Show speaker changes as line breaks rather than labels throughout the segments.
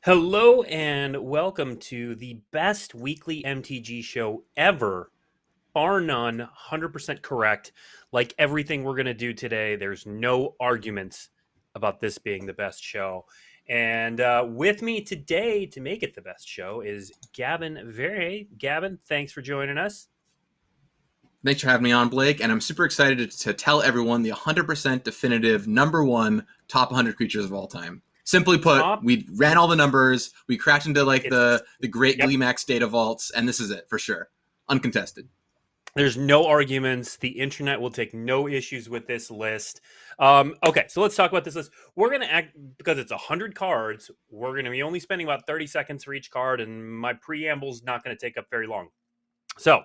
Hello and welcome to the best weekly MTG show ever, bar none, 100% correct. Like everything we're going to do today, there's no arguments about this being the best show. And with me today to make it the best show is Gavin Verhey. Gavin, thanks for joining us.
Thanks for having me on, Blake, and I'm super excited to tell everyone the 100% definitive number one top 100 creatures of all time. Simply put, we ran all the numbers, we cracked into like the great Gleemax data vaults, and this is it for sure. Uncontested.
There's no arguments. The internet will take no issues with this list. Okay, so let's talk about this list. We're going to act, because it's 100 cards, we're going to be only spending about 30 seconds for each card, and my preamble's not going to take up very long. So,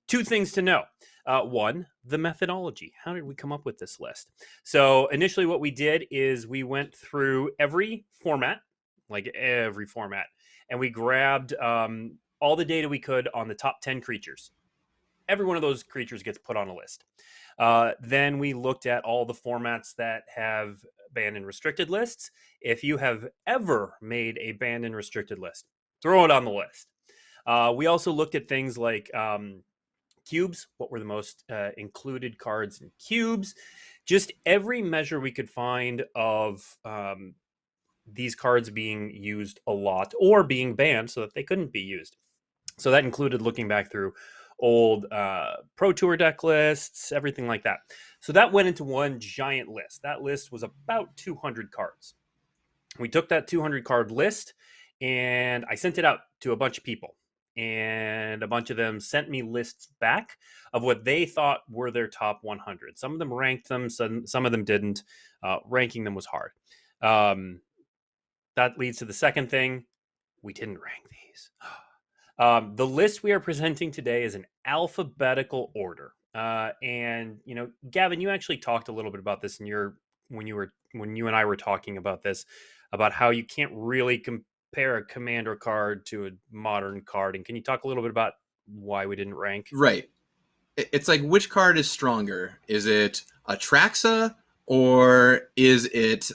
two things to know. One, the methodology. How did we come up with this list? So initially what we did is we went through every format, and we grabbed all the data we could on the top 10 creatures. Every one of those creatures gets put on a list. Then we looked at all the formats that have banned and restricted lists. If you have ever made a banned and restricted list, throw it on the list. We also looked at things like cubes. What were the most included cards in cubes? Just every measure we could find of these cards being used a lot or being banned so that they couldn't be used. So that included looking back through old Pro Tour deck lists, everything like that. So that went into one giant list. That list was about 200 cards. We took that 200 card list and I sent it out to a bunch of people. And a bunch of them sent me lists back of what they thought were their top 100. Some of them ranked them, some of them didn't. Ranking them was hard. That leads to the second thing. We didn't rank these. The list we are presenting today is in alphabetical order. And, you know, Gavin, you actually talked a little bit about this when you and I were talking about this, about how you can't really compare a commander card to a modern card. And can you talk a little bit about why we didn't rank?
Right. It's like, which card is stronger? Is it Atraxa or is it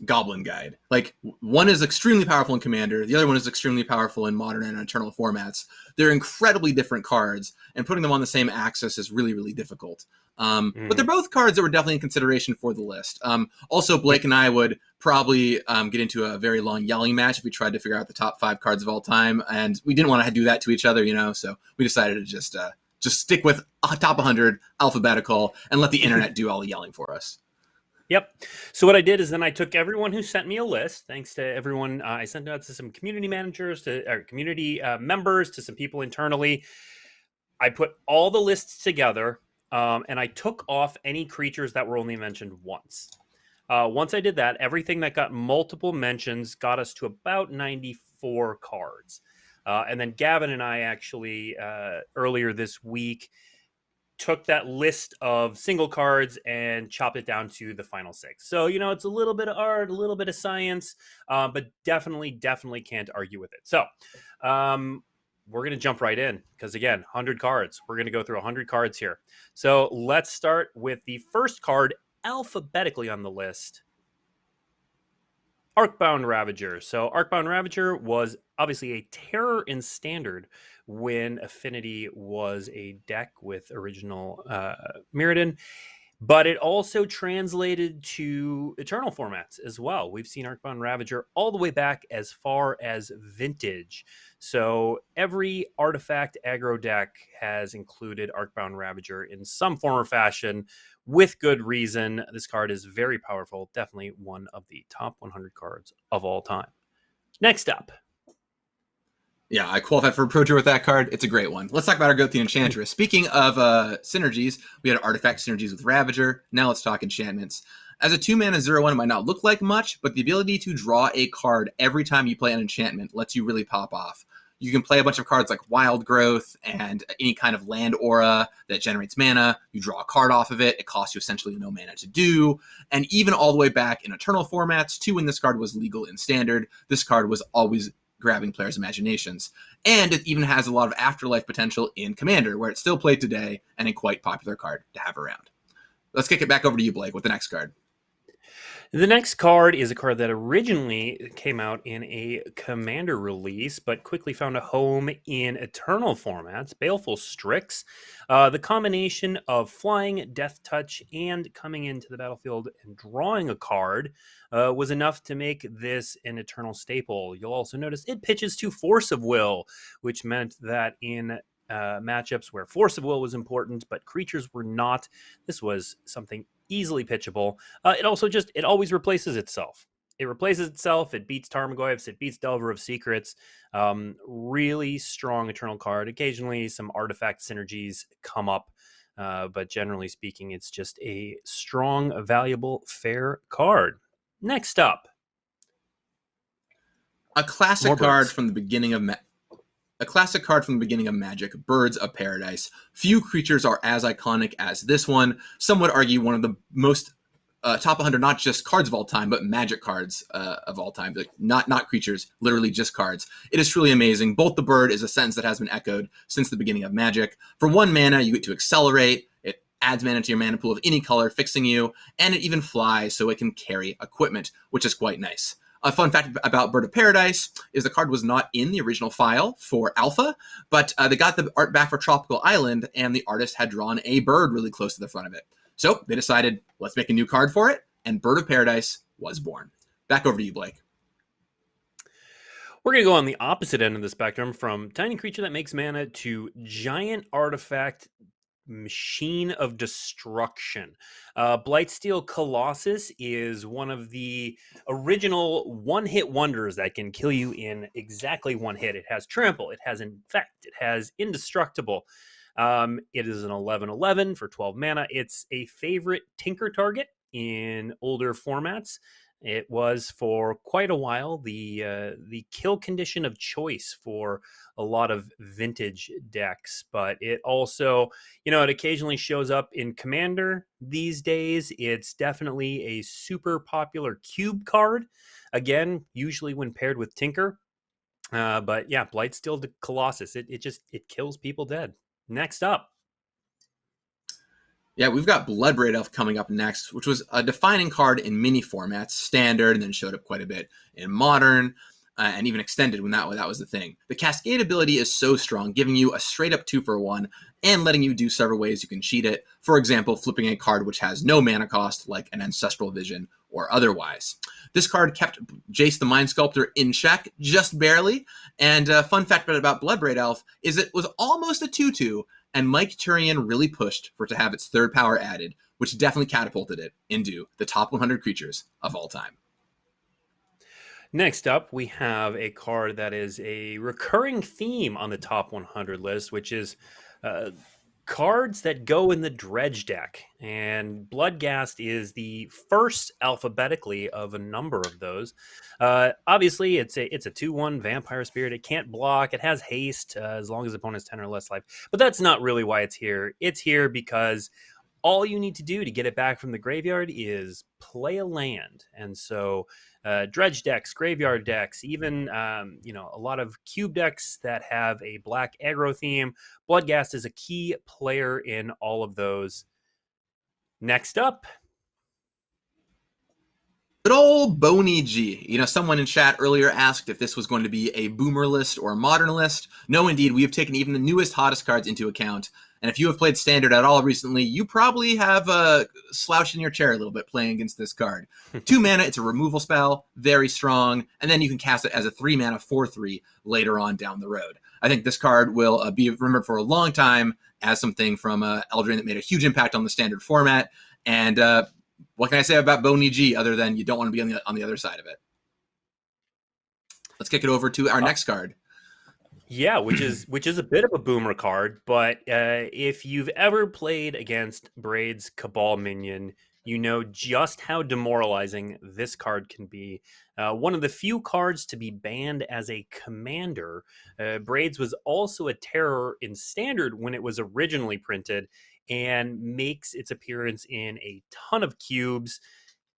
Goblin Guide? Like, one is extremely powerful in Commander, the other one is extremely powerful in Modern and Eternal formats. They're incredibly different cards, and putting them on the same axis is really, really difficult. But they're both cards that were definitely in consideration for the list. Also, Blake and I would probably get into a very long yelling match if we tried to figure out the top 5 cards of all time, and we didn't want to do that to each other, you know, so we decided to just stick with top 100 alphabetical and let the internet do all the yelling for us.
Yep. So what I did is then I took everyone who sent me a list. Thanks to everyone. I sent it out to some community managers, or community members, to some people internally. I put all the lists together, and I took off any creatures that were only mentioned once. Once I did that, everything that got multiple mentions got us to about 94 cards. And then Gavin and I actually, earlier this week, took that list of single cards and chopped it down to the final 6. So, you know, it's a little bit of art, a little bit of science, but definitely can't argue with it. So we're going to jump right in because, again, 100 cards. We're going to go through 100 cards here. So let's start with the first card alphabetically on the list, Arcbound Ravager. So Arcbound Ravager was obviously a terror in Standard when Affinity was a deck with original Mirrodin, but it also translated to Eternal formats as well. We've seen Arcbound Ravager all the way back as far as Vintage. So every artifact aggro deck has included Arcbound Ravager in some form or fashion, with good reason. This card is very powerful. Definitely one of the top 100 cards of all time. Next up.
Yeah, I qualified for a Pro Tour with that card. It's a great one. Let's talk about our go-to Enchantress. Speaking of synergies, we had artifact synergies with Ravager. Now let's talk enchantments. As a 2-mana 0/1, it might not look like much, but the ability to draw a card every time you play an enchantment lets you really pop off. You can play a bunch of cards like Wild Growth and any kind of land aura that generates mana. You draw a card off of it. It costs you essentially no mana to do. And even all the way back in Eternal formats, too, when this card was legal in Standard, this card was always grabbing players' imaginations. And it even has a lot of afterlife potential in Commander, where it's still played today and a quite popular card to have around. Let's kick it back over to you, Blake, with the next card.
The next card is a card that originally came out in a Commander release, but quickly found a home in Eternal formats, Baleful Strix. The combination of flying, death touch, and coming into the battlefield and drawing a card was enough to make this an Eternal staple. You'll also notice it pitches to Force of Will, which meant that in matchups where Force of Will was important, but creatures were not, this was something easily pitchable. It always replaces itself. It replaces itself. It beats Tarmogoyfs. It beats Delver of Secrets. Really strong Eternal card. Occasionally, some artifact synergies come up, but generally speaking, it's just a strong, valuable, fair card. Next up,
A classic card from the beginning of Magic, Birds of Paradise. Few creatures are as iconic as this one. Some would argue one of the most top 100, not just cards of all time, but Magic cards of all time. Like not creatures, literally just cards. It is truly amazing. Bolt the Bird is a sentence that has been echoed since the beginning of Magic. For 1 mana, you get to accelerate. It adds mana to your mana pool of any color, fixing you, and it even flies, so it can carry equipment, which is quite nice. A fun fact about Bird of Paradise is the card was not in the original file for Alpha, but they got the art back for Tropical Island, and the artist had drawn a bird really close to the front of it. So they decided, let's make a new card for it, and Bird of Paradise was born. Back over to you, Blake.
We're going to go on the opposite end of the spectrum, from tiny creature that makes mana to giant artifact machine of destruction. Blightsteel Colossus is one of the original one-hit wonders that can kill you in exactly one hit. It has Trample, it has Infect, it has Indestructible. It is an 11/11 for 12 mana. It's a favorite Tinker target in older formats. It was for quite a while the kill condition of choice for a lot of vintage decks, but it also, it occasionally shows up in Commander these days. It's definitely a super popular cube card. Again, usually when paired with Tinker. But yeah, Blightsteel Colossus, it kills people dead. Next up.
Yeah, we've got Bloodbraid Elf coming up next, which was a defining card in many formats, standard, and then showed up quite a bit in modern, and even extended when that was the thing. The Cascade ability is so strong, giving you a straight-up 2-for-1, and letting you do several ways you can cheat it. For example, flipping a card which has no mana cost, like an Ancestral Vision, or otherwise. This card kept Jace the Mind Sculptor in check, just barely, and a fun fact about Bloodbraid Elf is it was almost a 2/2, and Mike Turian really pushed for it to have its 3rd power added, which definitely catapulted it into the top 100 creatures of all time.
Next up, we have a card that is a recurring theme on the top 100 list, which is cards that go in the dredge deck. And Bloodghast is the first alphabetically of a number of those. Obviously, it's a 2/1 vampire spirit. It can't block. It has haste as long as the opponent's 10 or less life. But that's not really why it's here. It's here because all you need to do to get it back from the graveyard is play a land. And so dredge decks, graveyard decks, even a lot of cube decks that have a black aggro theme. Bloodghast is a key player in all of those. Next up,
good old Boney G. Someone in chat earlier asked if this was going to be a boomer list or a modern list. No, indeed, we have taken even the newest, hottest cards into account. And if you have played Standard at all recently, you probably have slouched in your chair a little bit playing against this card. 2 mana, it's a removal spell, very strong, and then you can cast it as a 3 mana 4/3 later on down the road. I think this card will be remembered for a long time as something from Eldraine that made a huge impact on the Standard format. And what can I say about Boney G other than you don't want to be on the other side of it? Let's kick it over to our next card.
Yeah, which is a bit of a boomer card, but if you've ever played against Braid's Cabal minion, you know just how demoralizing this card can be. One of the few cards to be banned as a commander. Braid's was also a terror in Standard when it was originally printed, and makes its appearance in a ton of cubes.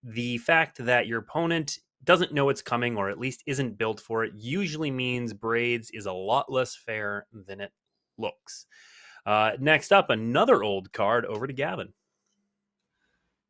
The fact that your opponent doesn't know it's coming, or at least isn't built for it, usually means Braids is a lot less fair than it looks. Next up, another old card. Over to Gavin.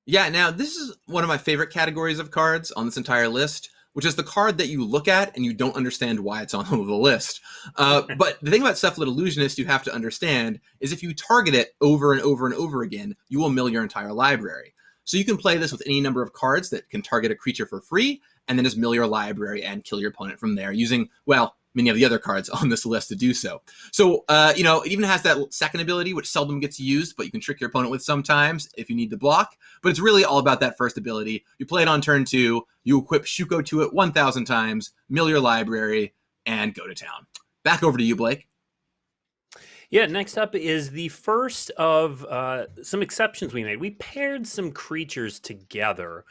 Yeah, now this is one of my favorite categories of cards on this entire list, which is the card that you look at and you don't understand why it's on the list. But the thing about Cephalid Illusionist you have to understand is if you target it over and over and over again, you will mill your entire library. So you can play this with any number of cards that can target a creature for free, and then just mill your library and kill your opponent from there using, well, many of the other cards on this list to do so. So, it even has that second ability, which seldom gets used, but you can trick your opponent with sometimes if you need to block. But it's really all about that first ability. You play it on turn 2, you equip Shuko to it 1,000 times, mill your library, and go to town. Back over to you, Blake.
Yeah, next up is the first of some exceptions we made. We paired some creatures together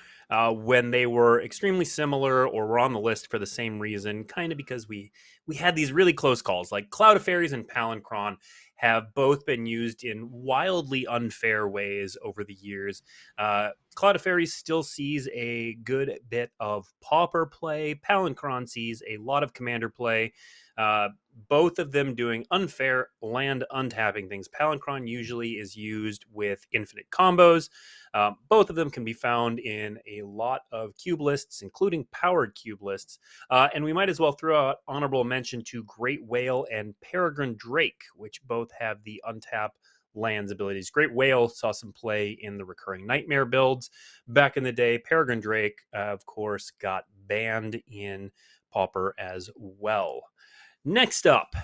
when they were extremely similar or were on the list for the same reason, kind of because we had these really close calls. Like Cloud of Fairies and Palincron have both been used in wildly unfair ways over the years. Cloud of Fairies still sees a good bit of Pauper play. Palincron sees a lot of Commander play. Both of them doing unfair land untapping things. Palincron usually is used with infinite combos. Both of them can be found in a lot of cube lists, including powered cube lists. And we might as well throw out honorable mention to Great Whale and Peregrine Drake, which both have the untap lands abilities. Great Whale saw some play in the recurring Nightmare builds back in the day. Peregrine Drake, of course, got banned in Pauper as well. Next up.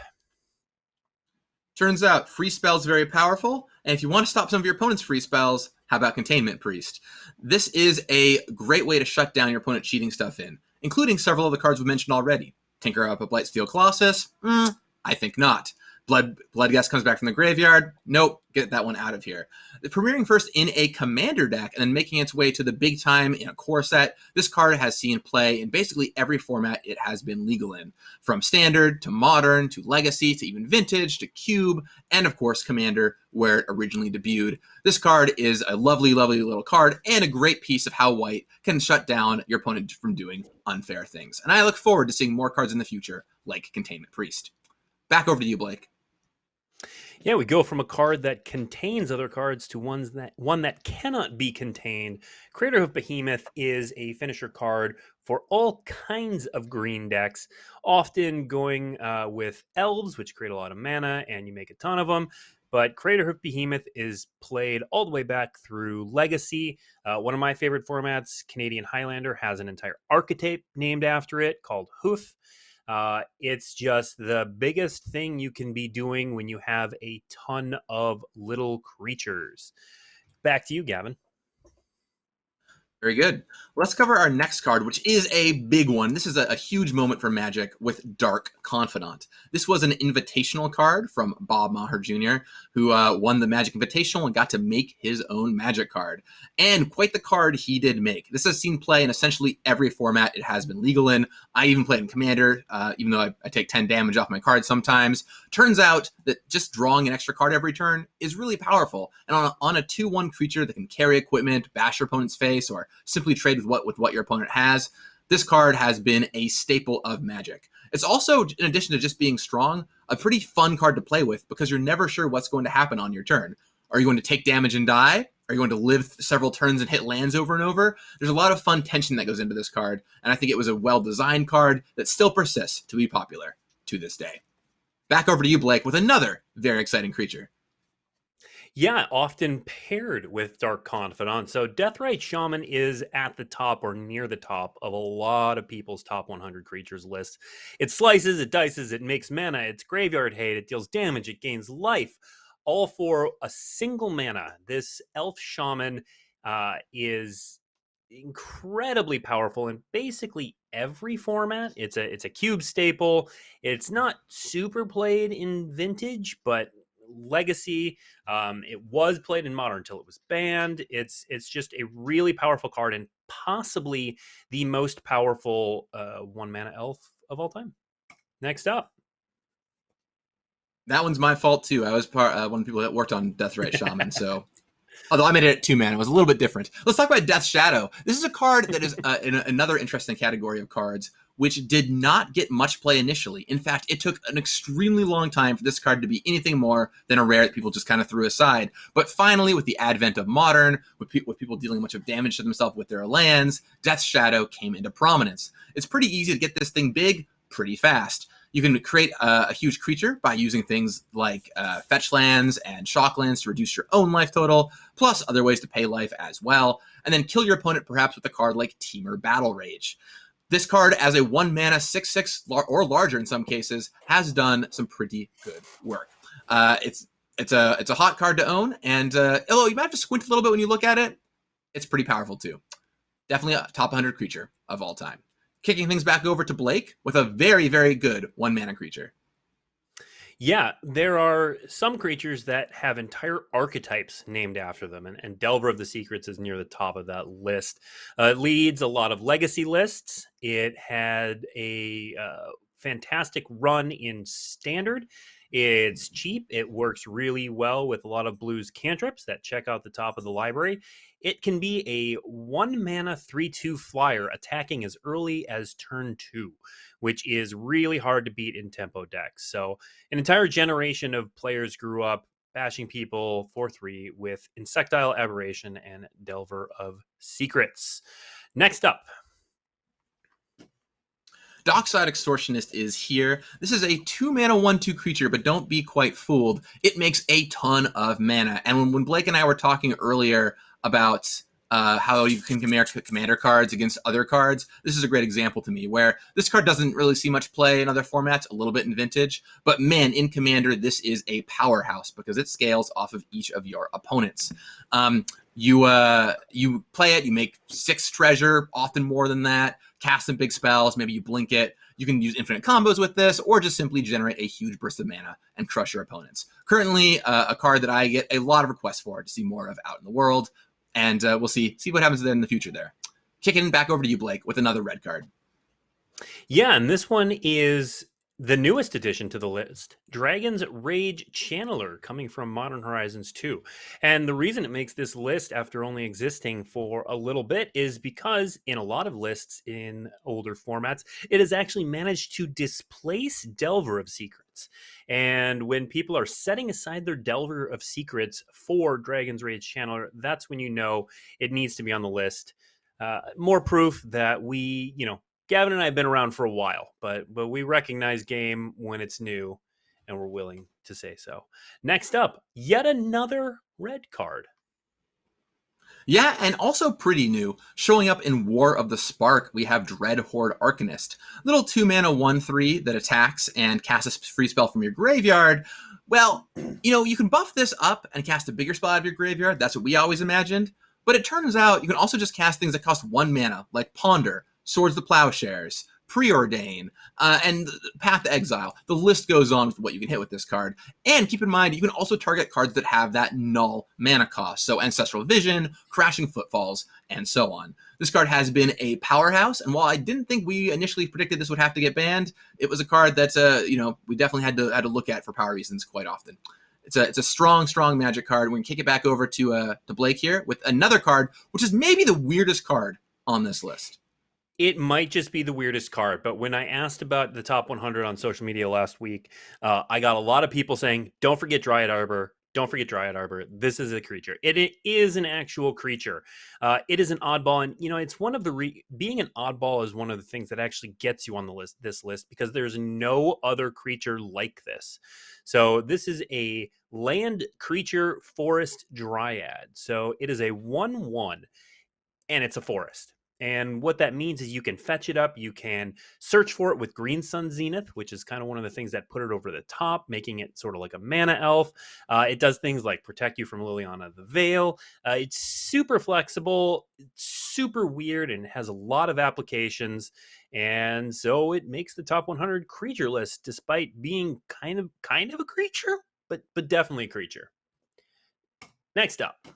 Turns out free spells very powerful, and if you want to stop some of your opponent's free spells, how about Containment Priest? This is a great way to shut down your opponent cheating stuff in, including several of the cards we mentioned already. Tinker Up a Blightsteel Colossus? I think not. Bloodghast comes back from the graveyard? Nope, get that one out of here. Premiering first in a commander deck and then making its way to the big time in a core set, this card has seen play in basically every format it has been legal in. From standard, to modern, to legacy, to even vintage, to cube, and of course commander, where it originally debuted. This card is a lovely, lovely little card and a great piece of how white can shut down your opponent from doing unfair things. And I look forward to seeing more cards in the future, like Containment Priest. Back over to you, Blake.
Yeah, we go from a card that contains other cards to one that cannot be contained. Crater Hoof Behemoth is a finisher card for all kinds of green decks, often going with elves, which create a lot of mana, and you make a ton of them. But Crater Hoof Behemoth is played all the way back through Legacy. One of my favorite formats, Canadian Highlander, has an entire archetype named after it called Hoof. It's just the biggest thing you can be doing when you have a ton of little creatures. Back to you, Gavin.
Very good. Let's cover our next card, which is a big one. This is a huge moment for Magic with Dark Confidant. This was an invitational card from Bob Maher Jr., who won the Magic Invitational and got to make his own Magic card. And quite the card he did make. This has seen play in essentially every format it has been legal in. I even played in Commander, even though I take 10 damage off my card sometimes. Turns out that just drawing an extra card every turn is really powerful. And on a 2/1 creature that can carry equipment, bash your opponent's face, or simply trade with what your opponent has, this card has been a staple of Magic. It's also, in addition to just being strong, a pretty fun card to play with because you're never sure what's going to happen on your turn. Are you going to take damage and die? Are you going to live several turns and hit lands over and over? There's a lot of fun tension that goes into this card, and I think it was a well-designed card that still persists to be popular to this day. Back over to you, Blake, with another very exciting creature.
Yeah, often paired with Dark Confidant. So Deathrite Shaman is at the top or near the top of a lot of people's top 100 creatures lists. It slices, it dices, it makes mana, it's graveyard hate, it deals damage, it gains life, all for a single mana. This Elf Shaman is incredibly powerful in basically every format. It's a cube staple. It's not super played in Vintage, but Legacy, it was played in Modern until it was banned. It's just a really powerful card and possibly the most powerful 1-mana elf of all time. Next up.
That one's my fault too. I was one of the people that worked on Deathrite Shaman, so although I made it at 2 mana, it was a little bit different. Let's talk about Death Shadow. This is a card that is in another interesting category of cards which did not get much play initially. In fact, it took an extremely long time for this card to be anything more than a rare that people just kind of threw aside. But finally, with the advent of Modern, with people dealing much of damage to themselves with their lands, Death's Shadow came into prominence. It's pretty easy to get this thing big pretty fast. You can create a huge creature by using things like fetch lands and shock lands to reduce your own life total, plus other ways to pay life as well, and then kill your opponent perhaps with a card like Temur Battle Rage. This card, as a 1-mana 6/6 or larger in some cases, has done some pretty good work. It's a hot card to own, and although you might have to squint a little bit when you look at it, it's pretty powerful too. Definitely a top 100 creature of all time. Kicking things back over to Blake with a very, very good 1-mana creature.
Yeah, there are some creatures that have entire archetypes named after them, and Delver of the Secrets is near the top of that list. It leads a lot of legacy lists. It had a fantastic run in Standard. It's cheap. It works really well with a lot of blues cantrips that check out the top of the library. It can be a 1-mana 3/2 flyer attacking as early as turn 2, which is really hard to beat in tempo decks. So an entire generation of players grew up bashing people 4/3 with Insectile Aberration and Delver of Secrets. Next up,
Dockside Extortionist is here. This is a 2-mana 1/2 creature, but don't be quite fooled. It makes a ton of mana. And when Blake and I were talking earlier about how you can compare commander cards against other cards, this is a great example to me, where this card doesn't really see much play in other formats, a little bit in Vintage, but man, in Commander, this is a powerhouse because it scales off of each of your opponents. You play it, you make 6 treasure, often more than that, cast some big spells, maybe you blink it. You can use infinite combos with this, or just simply generate a huge burst of mana and crush your opponents. Currently, a card that I get a lot of requests for to see more of out in the world, and we'll see what happens then in the future there. Kicking back over to you, Blake, with another red card.
yeah, and this one is the newest addition to the list, Dragon's Rage Channeler, coming from Modern Horizons 2. And the reason it makes this list after only existing for a little bit is because in a lot of lists in older formats, it has actually managed to displace Delver of Secrets. And when people are setting aside their Delver of Secrets for Dragon's Rage Channeler, that's when you know it needs to be on the list. More proof that we, Gavin and I have been around for a while, but we recognize game when it's new, and we're willing to say so. Next up, yet another red card.
Yeah, and also pretty new. Showing up in War of the Spark, we have Dread Horde Arcanist. Little 2-mana 1/3 that attacks and casts a free spell from your graveyard. Well, you can buff this up and cast a bigger spell out of your graveyard. That's what we always imagined. But it turns out you can also just cast things that cost 1 mana, like Ponder, Swords the Plowshares, Preordain, and Path to Exile. The list goes on with what you can hit with this card. And keep in mind, you can also target cards that have that null mana cost. So Ancestral Vision, Crashing Footfalls, and so on. This card has been a powerhouse, and while I didn't think we initially predicted this would have to get banned, it was a card that we definitely had to look at for power reasons quite often. It's a strong Magic card. We can kick it back over to Blake here with another card, which is maybe the weirdest card on this list.
It might just be the weirdest card, but when I asked about the top 100 on social media last week, I got a lot of people saying, don't forget Dryad Arbor. Don't forget Dryad Arbor. This is a creature. It is an actual creature. It is an oddball. And, it's one of the... being an oddball is one of the things that actually gets you on this list, because there's no other creature like this. So this is a land creature forest dryad. So it is a 1/1, and it's a forest. And what that means is you can fetch it up. You can search for it with Green Sun Zenith, which is kind of one of the things that put it over the top, making it sort of like a mana elf. It does things like protect you from Liliana the Veil. It's super flexible, super weird, and has a lot of applications. And so it makes the top 100 creature list, despite being kind of a creature, but definitely a creature. Next up,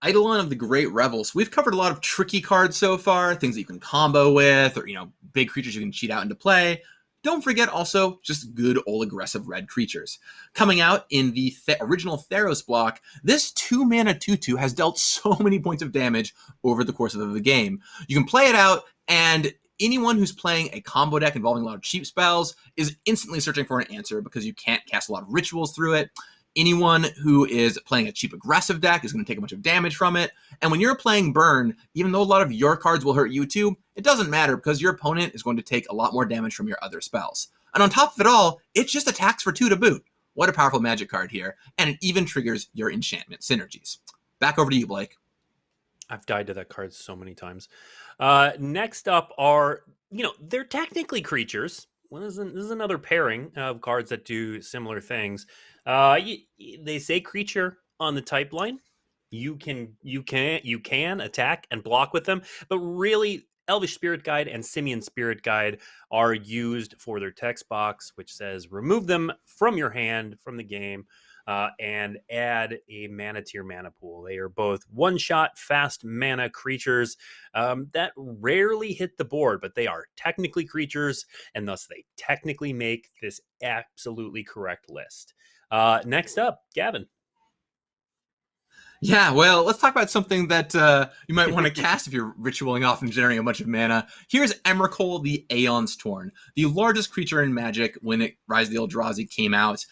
Eidolon of the Great Revels. We've covered a lot of tricky cards so far, things that you can combo with, or, big creatures you can cheat out into play. Don't forget also just good old aggressive red creatures. Coming out in the original Theros block, this 2-mana 2/2 has dealt so many points of damage over the course of the game. You can play it out, and anyone who's playing a combo deck involving a lot of cheap spells is instantly searching for an answer because you can't cast a lot of rituals through it. Anyone who is playing a cheap aggressive deck is going to take a bunch of damage from it. And when you're playing burn, even though a lot of your cards will hurt you too, it doesn't matter because your opponent is going to take a lot more damage from your other spells. And on top of it all, it just attacks for 2 to boot. What a powerful Magic card here. And it even triggers your enchantment synergies. Back over to you, Blake.
I've died to that card so many times. Next up are, they're technically creatures. Well, this is another pairing of cards that do similar things. They say creature on the type line. You can attack and block with them, but really, Elvish Spirit Guide and Simian Spirit Guide are used for their text box, which says remove them from your hand from the game. And add a mana to your mana pool. They are both one-shot, fast mana creatures that rarely hit the board, but they are technically creatures, and thus they technically make this absolutely correct list. Next up, Gavin.
Yeah, well, let's talk about something that you might want to cast if you're ritualing off and generating a bunch of mana. Here's Emerical, the Aeons Torn, the largest creature in Magic when Rise of the Eldrazi came out.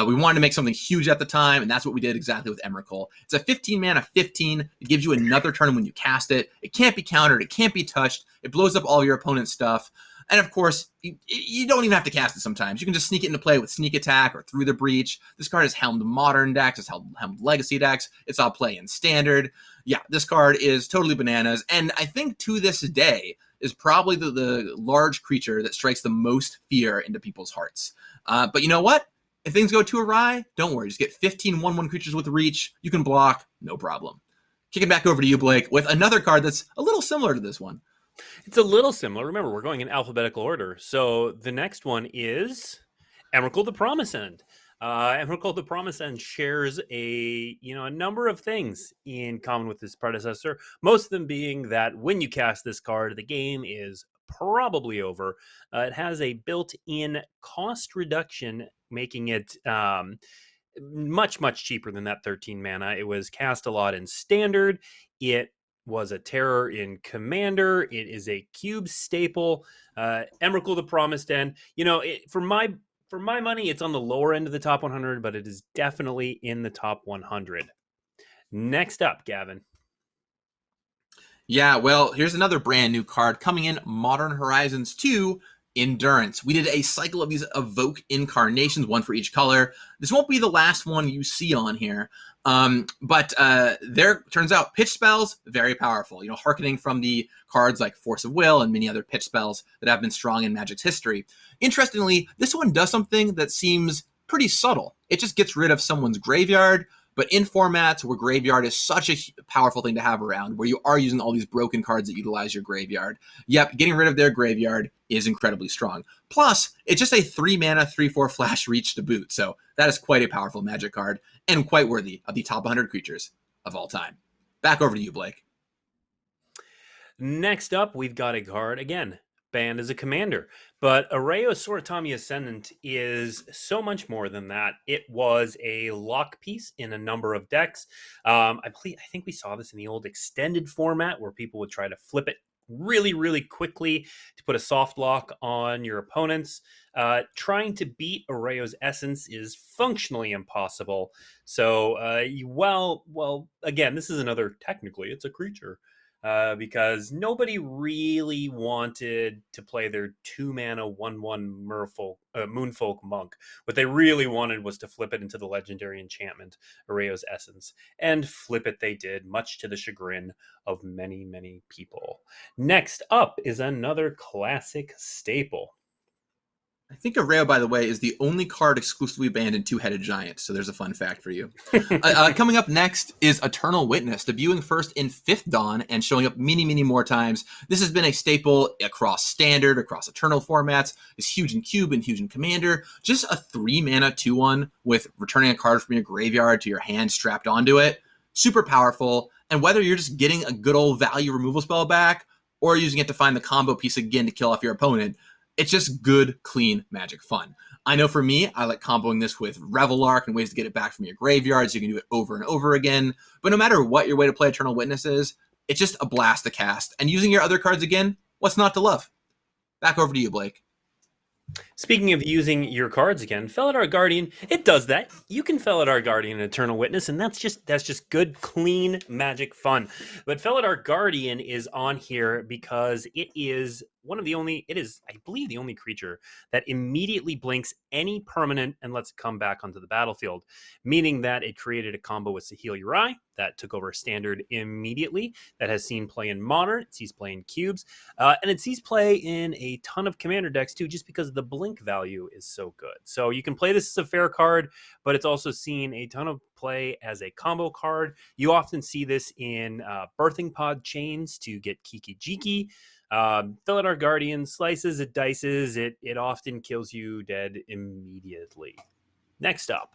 We wanted to make something huge at the time, and that's what we did exactly with Emerical. It's a 15 mana 15. It gives you another turn when you cast it. It can't be countered. It can't be touched. It blows up all of your opponent's stuff. And of course, you don't even have to cast it sometimes. You can just sneak it into play with Sneak Attack or Through the Breach. This card is helmed Modern decks. It's helmed Legacy decks. It's all play in Standard. Yeah, this card is totally bananas. And I think to this day is probably the large creature that strikes the most fear into people's hearts. But you know what? If things go too awry, don't worry. Just get 15 1/1 creatures with reach. You can block, no problem. Kick it back over to you, Blake, with another card that's a little similar to this one.
It's a little similar. Remember, we're going in alphabetical order. So the next one is Emerical the Promise End. Emerical the Promise End shares a number of things in common with its predecessor. Most of them being that when you cast this card, the game is probably over. It has a built-in cost reduction, making it much cheaper than that 13 mana. It was cast a lot in Standard. It was a terror in Commander. It is a cube staple. Emerical the Promised End. For my money, it's on the lower end of the top 100, but it is definitely in the top 100. Next up, Gavin.
Yeah, well, here's another brand new card coming in, Modern Horizons 2, Endurance. We did a cycle of these Evoke incarnations, one for each color. This won't be the last one you see on here. But there turns out pitch spells, very powerful. Harkening from the cards like Force of Will and many other pitch spells that have been strong in Magic's history. Interestingly, this one does something that seems pretty subtle. It just gets rid of someone's graveyard. But in formats where graveyard is such a powerful thing to have around, where you are using all these broken cards that utilize your graveyard, yep, getting rid of their graveyard is incredibly strong. Plus, it's just a 3 mana 3/4 flash reach to boot. So that is quite a powerful Magic card and quite worthy of the top 100 creatures of all time. Back over to you, Blake.
Next up, we've got a card, again, banned as a commander. But Arrayo Soratami Ascendant is so much more than that. It was a lock piece in a number of decks. I think we saw this in the old extended format where people would try to flip it really quickly to put a soft lock on your opponents. Trying to beat Arrayo's Essence is functionally impossible. So, again, this is another, technically, it's a creature. Because nobody really wanted to play their 2 mana 1/1 Moonfolk Monk. What they really wanted was to flip it into the legendary enchantment Arrayo's Essence, and flip it they did, much to the chagrin of many people. Next up is another classic staple.
I think Arrayo, by the way, is the only card exclusively banned in Two-Headed Giant, so there's a fun fact for you. Coming up next is Eternal Witness, debuting first in 5th Dawn and showing up many more times. This has been a staple across Standard, across Eternal formats. It's huge in Cube and huge in Commander. Just a 3 mana 2/1 with returning a card from your graveyard to your hand strapped onto it. Super powerful, and whether you're just getting a good old value removal spell back, or using it to find the combo piece again to kill off your opponent, it's just good, clean Magic fun. I know for me, I like comboing this with Revelark and ways to get it back from your graveyard so you can do it over and over again. But no matter what your way to play Eternal Witness is, it's just a blast to cast. And using your other cards again, what's not to love? Back over to you, Blake.
Speaking of using your cards again, Felidar Guardian, it does that. You can Felidar Guardian and Eternal Witness, and that's just good, clean Magic fun. But Felidar Guardian is on here because it is I believe, the only creature that immediately blinks any permanent and lets it come back onto the battlefield, meaning that it created a combo with Sahil Uri that took over Standard immediately, that has seen play in Modern, it sees play in Cubes, and it sees play in a ton of Commander decks too, just because the blink value is so good. So you can play this as a fair card, but it's also seen a ton of play as a combo card. You often see this in Birthing Pod chains to get Kiki Jiki. Felidar Guardian slices, it dices, it often kills you dead immediately. Next up.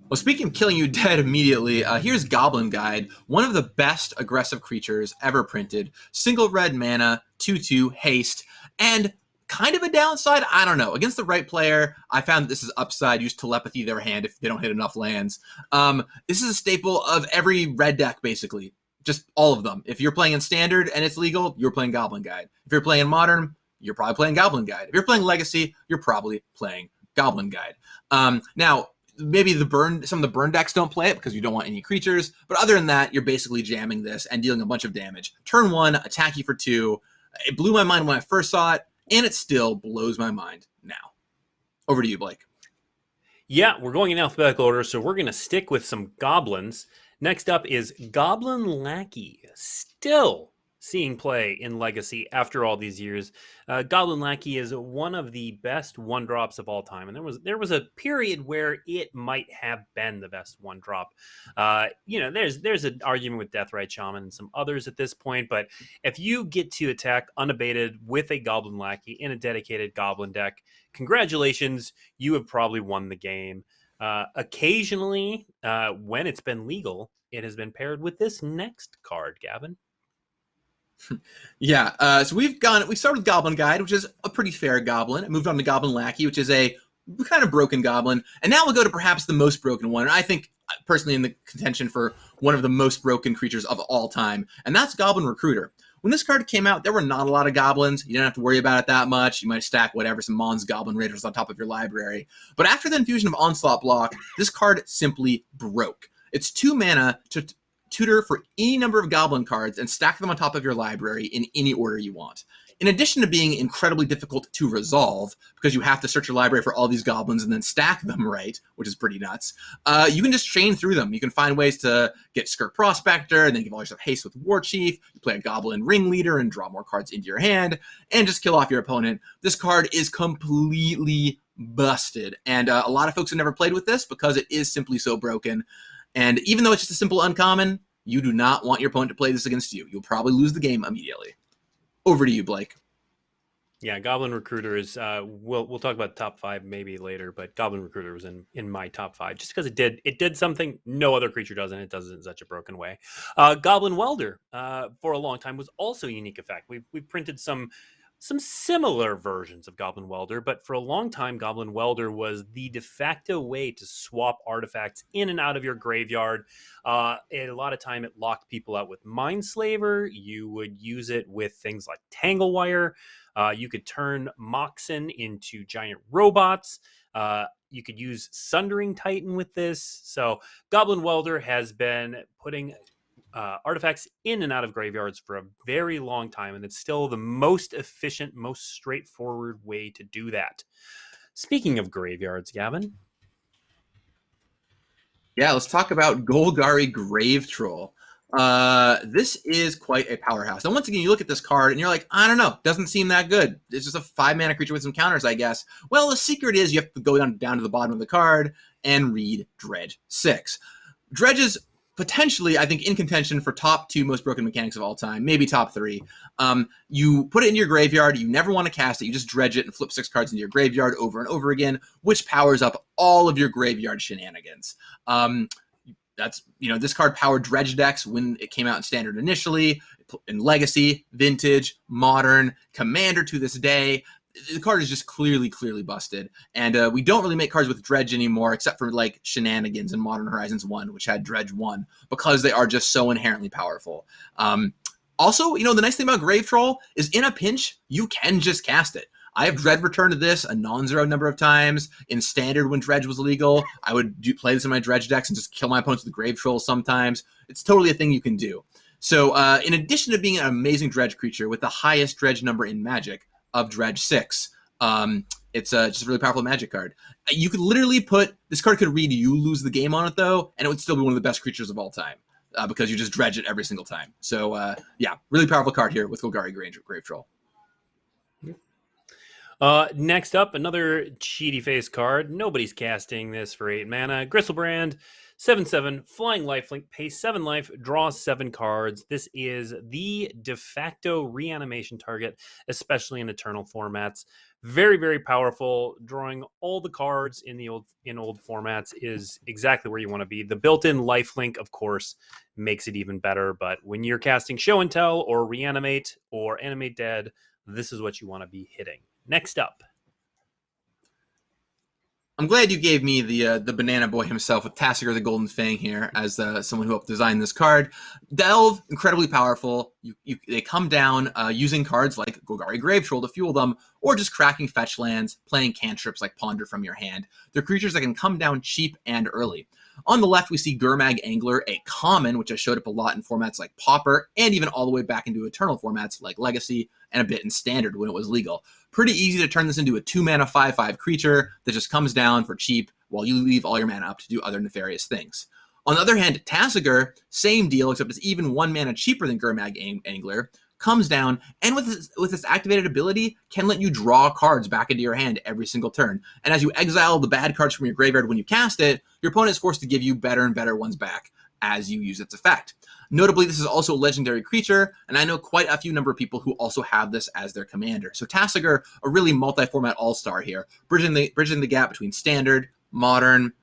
Well, speaking of killing you dead immediately, here's Goblin Guide, one of the best aggressive creatures ever printed. Single red mana, 2/2, haste, and kind of a downside, I don't know. Against the right player, I found that this is upside. Use telepathy their hand if they don't hit enough lands. This is a staple of every red deck, basically. Just all of them. If you're playing in Standard and it's legal, you're playing Goblin Guide. If you're playing Modern, you're probably playing Goblin Guide. If you're playing Legacy, you're probably playing Goblin Guide. Now, maybe some of the burn decks don't play it because you don't want any creatures, but other than that, you're basically jamming this and dealing a bunch of damage. Turn 1, attack you for 2. It blew my mind when I first saw it, and it still blows my mind now. Over to you, Blake.
Yeah, we're going in alphabetical order, so we're going to stick with some goblins. Next up is Goblin Lackey, still seeing play in Legacy after all these years. Goblin Lackey is one of the best one-drops of all time, and there was a period where it might have been the best one-drop. There's an argument with Deathrite Shaman and some others at this point, but if you get to attack unabated with a Goblin Lackey in a dedicated Goblin deck, congratulations, you have probably won the game. Occasionally, when it's been legal, it has been paired with this next card, Gavin.
Yeah, so we started with Goblin Guide, which is a pretty fair goblin. I moved on to Goblin Lackey, which is a kind of broken goblin. And now we'll go to perhaps the most broken one. And I think, personally, in the contention for one of the most broken creatures of all time. And that's Goblin Recruiter. When this card came out, there were not a lot of goblins. You didn't have to worry about it that much. You might stack whatever, some Mons Goblin Raiders on top of your library. But after the infusion of Onslaught Block, this card simply broke. It's 2 mana to tutor for any number of goblin cards and stack them on top of your library in any order you want. In addition to being incredibly difficult to resolve, because you have to search your library for all these goblins and then stack them right, which is pretty nuts, you can just chain through them. You can find ways to get Skirk Prospector, and then give all yourself haste with War Chief, you play a Goblin Ringleader and draw more cards into your hand, and just kill off your opponent. This card is completely busted, and a lot of folks have never played with this because it is simply so broken. And even though it's just a simple uncommon, you do not want your opponent to play this against you. You'll probably lose the game immediately. Over to you, Blake.
Yeah, Goblin Recruiter is, we'll talk about top 5 maybe later, but Goblin Recruiter was in my top 5 just because it did something no other creature does, and it does it in such a broken way. Goblin Welder, for a long time, was also a unique effect. We've printed some similar versions of Goblin Welder, but for a long time, Goblin Welder was the de facto way to swap artifacts in and out of your graveyard. A lot of time, it locked people out with Mindslaver. You would use it with things like Tanglewire. You could turn Moxen into giant robots. You could use Sundering Titan with this. So Goblin Welder has been putting artifacts in and out of graveyards for a very long time, and it's still the most efficient, most straightforward way to do that. Speaking of graveyards, Gavin.
Yeah, let's talk about Golgari Grave Troll. This is quite a powerhouse. And once again, you look at this card and you're like, I don't know, doesn't seem that good. It's just a 5-mana creature with some counters, I guess. Well, the secret is you have to go down to the bottom of the card and read Dredge 6. Dredge is potentially, I think, in contention for top 2 most broken mechanics of all time, maybe top 3. You put it into your graveyard, you never want to cast it, you just dredge it and flip 6 cards into your graveyard over and over again, which powers up all of your graveyard shenanigans. This card powered dredge decks when it came out in Standard initially, in Legacy, Vintage, Modern, Commander to this day. The card is just clearly busted. And we don't really make cards with Dredge anymore, except for like Shenanigans in Modern Horizons 1, which had Dredge 1, because they are just so inherently powerful. Also, you know, the nice thing about Grave Troll is in a pinch, you can just cast it. I have Dread returned to this a non-zero number of times. In Standard, when Dredge was legal, I would play this in my Dredge decks and just kill my opponents with Grave Troll sometimes. It's totally a thing you can do. So in addition to being an amazing Dredge creature with the highest Dredge number in Magic of Dredge 6, it's just a really powerful Magic card. You could literally this card could read You Lose the Game on it, though, and it would still be one of the best creatures of all time. Because you just dredge it every single time. So, yeah, really powerful card here with Golgari Grave Troll.
Next up, another cheaty face card. Nobody's casting this for 8 mana. Gristlebrand, 7/7, flying lifelink, pay 7 life, draw 7 cards. This is the de facto reanimation target, especially in Eternal formats. Very, very powerful. Drawing all the cards in old formats is exactly where you want to be. The built-in lifelink, of course, makes it even better. But when you're casting Show and Tell or Reanimate or Animate Dead, this is what you want to be hitting. Next up.
I'm glad you gave me the banana boy himself with Tassiger the Golden Fang here as someone who helped design this card. Delve, incredibly powerful. They come down using cards like Golgari Grave Troll to fuel them, or just cracking fetch lands, playing cantrips like Ponder from your hand. They're creatures that can come down cheap and early. On the left, we see Gurmag Angler, a common, which has showed up a lot in formats like Pauper, and even all the way back into Eternal formats like Legacy, and a bit in Standard when it was legal. Pretty easy to turn this into a 2-mana 5/5 creature that just comes down for cheap while you leave all your mana up to do other nefarious things. On the other hand, Tassiger, same deal, except it's even 1 mana cheaper than Gurmag Angler, comes down, and with its activated ability, can let you draw cards back into your hand every single turn. And as you exile the bad cards from your graveyard when you cast it, your opponent is forced to give you better and better ones back as you use its effect. Notably, this is also a legendary creature, and I know quite a few number of people who also have this as their commander. So Tassiger, a really multi-format all-star here, bridging the gap between Standard, Modern,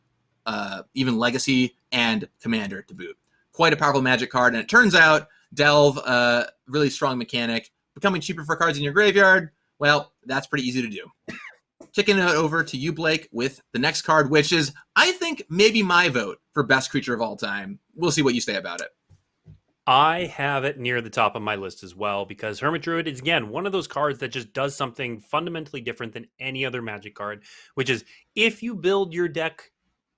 even Legacy, and Commander to boot. Quite a powerful Magic card, and it turns out Delve, really strong mechanic, becoming cheaper for cards in your graveyard, well, that's pretty easy to do. Kicking it over to you, Blake, with the next card, which is, I think, maybe my vote for best creature of all time. We'll see what you say about it.
I have it near the top of my list as well, because Hermit Druid is, again, one of those cards that just does something fundamentally different than any other Magic card, which is if you build your deck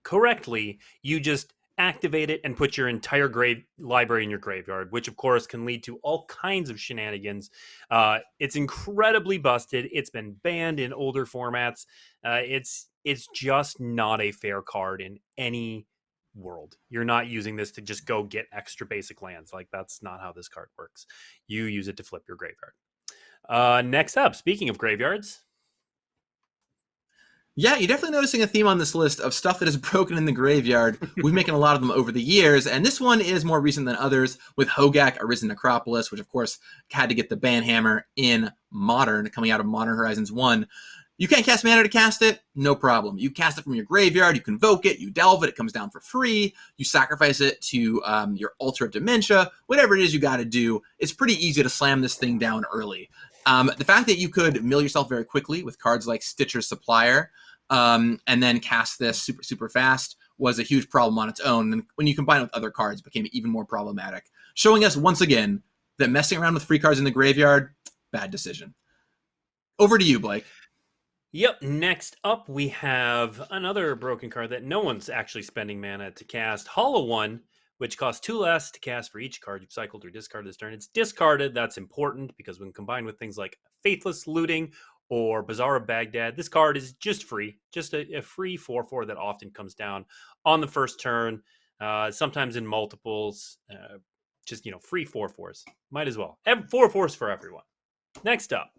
correctly, you just activate it and put your entire library in your graveyard, which of course can lead to all kinds of shenanigans. It's incredibly busted. It's been banned in older formats. It's just not a fair card in any world. You're not using this to just go get extra basic lands. Like, that's not how this card works. You use it to flip your graveyard. Next up, speaking of graveyards,
yeah, you're definitely noticing a theme on this list of stuff that is broken in the graveyard. We've making a lot of them over the years, and this one is more recent than others with Hogak Arisen Necropolis, which of course had to get the banhammer in Modern, coming out of Modern Horizons 1. You can't cast mana to cast it? No problem. You cast it from your graveyard, you convoke it, you delve it, it comes down for free, you sacrifice it to your Altar of Dementia, whatever it is you got to do. It's pretty easy to slam this thing down early. The fact that you could mill yourself very quickly with cards like Stitcher's Supplier, and then cast this super fast was a huge problem on its own. And when you combine it with other cards, it became even more problematic, showing us once again that messing around with free cards in the graveyard, bad decision. Over to you, Blake.
Yep, next up we have another broken card that no one's actually spending mana to cast. Hollow One, which costs 2 less to cast for each card you've cycled or discarded this turn. It's discarded. That's important because when combined with things like Faithless Looting or Bazaar of Baghdad, this card is just free. Just a free 4/4 that often comes down on the first turn, sometimes in multiples. Just, free 4/4s. Might as well. 4/4s for everyone. Next up.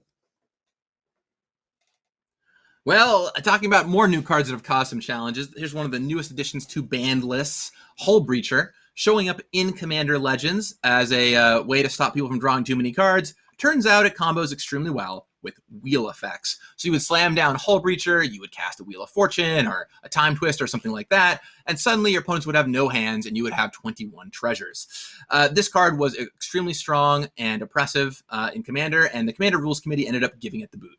Well, talking about more new cards that have caused some challenges, here's one of the newest additions to banned lists, Hull Breacher, showing up in Commander Legends as a way to stop people from drawing too many cards. Turns out it combos extremely well with wheel effects. So you would slam down Hull Breacher, you would cast a Wheel of Fortune or a Time Twist or something like that, and suddenly your opponents would have no hands and you would have 21 treasures. This card was extremely strong and oppressive in Commander, and the Commander Rules Committee ended up giving it the boot.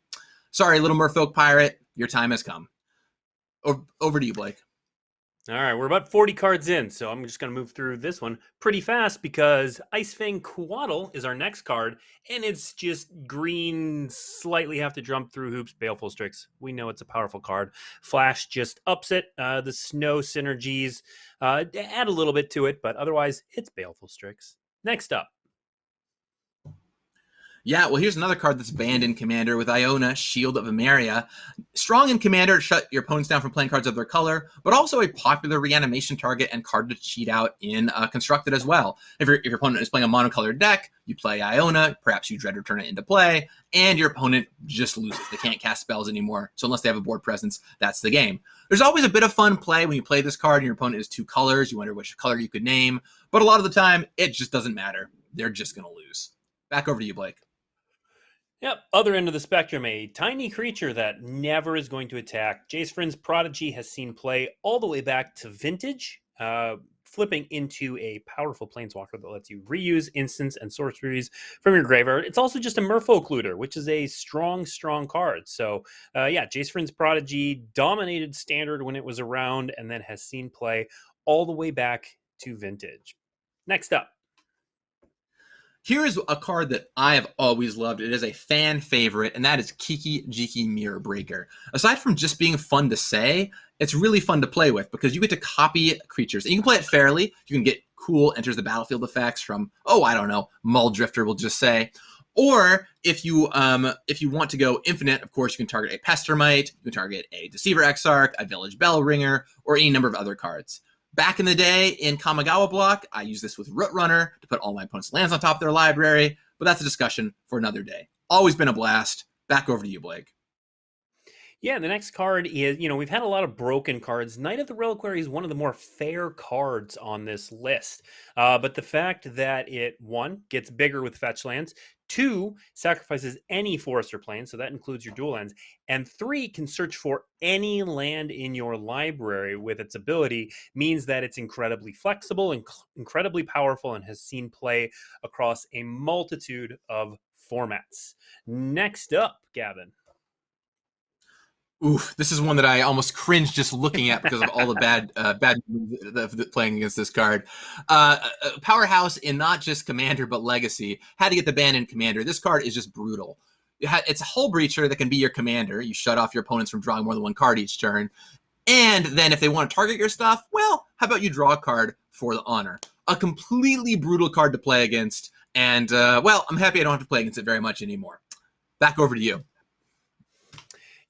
Sorry, little merfolk pirate, your time has come. Over to you, Blake.
All right, we're about 40 cards in, so I'm just going to move through this one pretty fast because Icefang Quaddle is our next card, and it's just green, slightly have to jump through hoops, Baleful Strix. We know it's a powerful card. Flash just ups it. The snow synergies add a little bit to it, but otherwise, it's Baleful Strix. Next up.
Yeah, well, here's another card that's banned in Commander with Iona, Shield of Emeria. Strong in Commander, shut your opponents down from playing cards of their color, but also a popular reanimation target and card to cheat out in Constructed as well. If your opponent is playing a monocolored deck, you play Iona, perhaps you dread return it into play, and your opponent just loses. They can't cast spells anymore, so unless they have a board presence, that's the game. There's always a bit of fun play when you play this card and your opponent is 2 colors. You wonder which color you could name, but a lot of the time, it just doesn't matter. They're just going to lose. Back over to you, Blake.
Yep, other end of the spectrum, a tiny creature that never is going to attack. Jace Vryn's Prodigy has seen play all the way back to Vintage, flipping into a powerful planeswalker that lets you reuse instants and sorceries from your graveyard. It's also just a Merfolk Looter, which is a strong card. So, yeah, Jace Vryn's Prodigy dominated Standard when it was around and then has seen play all the way back to Vintage. Next up.
Here is a card that I have always loved. It is a fan favorite, and that is Kiki Jiki Mirror Breaker. Aside from just being fun to say, it's really fun to play with because you get to copy creatures. And you can play it fairly. You can get cool enters the battlefield effects from, I don't know, Muldrifter, we'll just say. Or if you want to go infinite, of course, you can target a Pestermite, you can target a Deceiver Exarch, a Village Bell Ringer, or any number of other cards. Back in the day in Kamigawa block, I used this with Root Runner to put all my opponent's lands on top of their library, but that's a discussion for another day. Always been a blast. Back over to you, Blake.
Yeah, the next card is, we've had a lot of broken cards. Knight of the Reliquary is one of the more fair cards on this list. But the fact that it, 1, gets bigger with fetch lands, 2, sacrifices any forest or plane, so that includes your dual lands, and 3, can search for any land in your library with its ability, means that it's incredibly flexible and incredibly powerful and has seen play across a multitude of formats. Next up, Gavin.
Oof, this is one that I almost cringe just looking at because of all the bad playing against this card. Powerhouse in not just Commander but Legacy. Had to get the ban in Commander. This card is just brutal. It's a Hull Breacher that can be your Commander. You shut off your opponents from drawing more than one card each turn. And then if they want to target your stuff, well, how about you draw a card for the honor? A completely brutal card to play against. And, I'm happy I don't have to play against it very much anymore. Back over to you.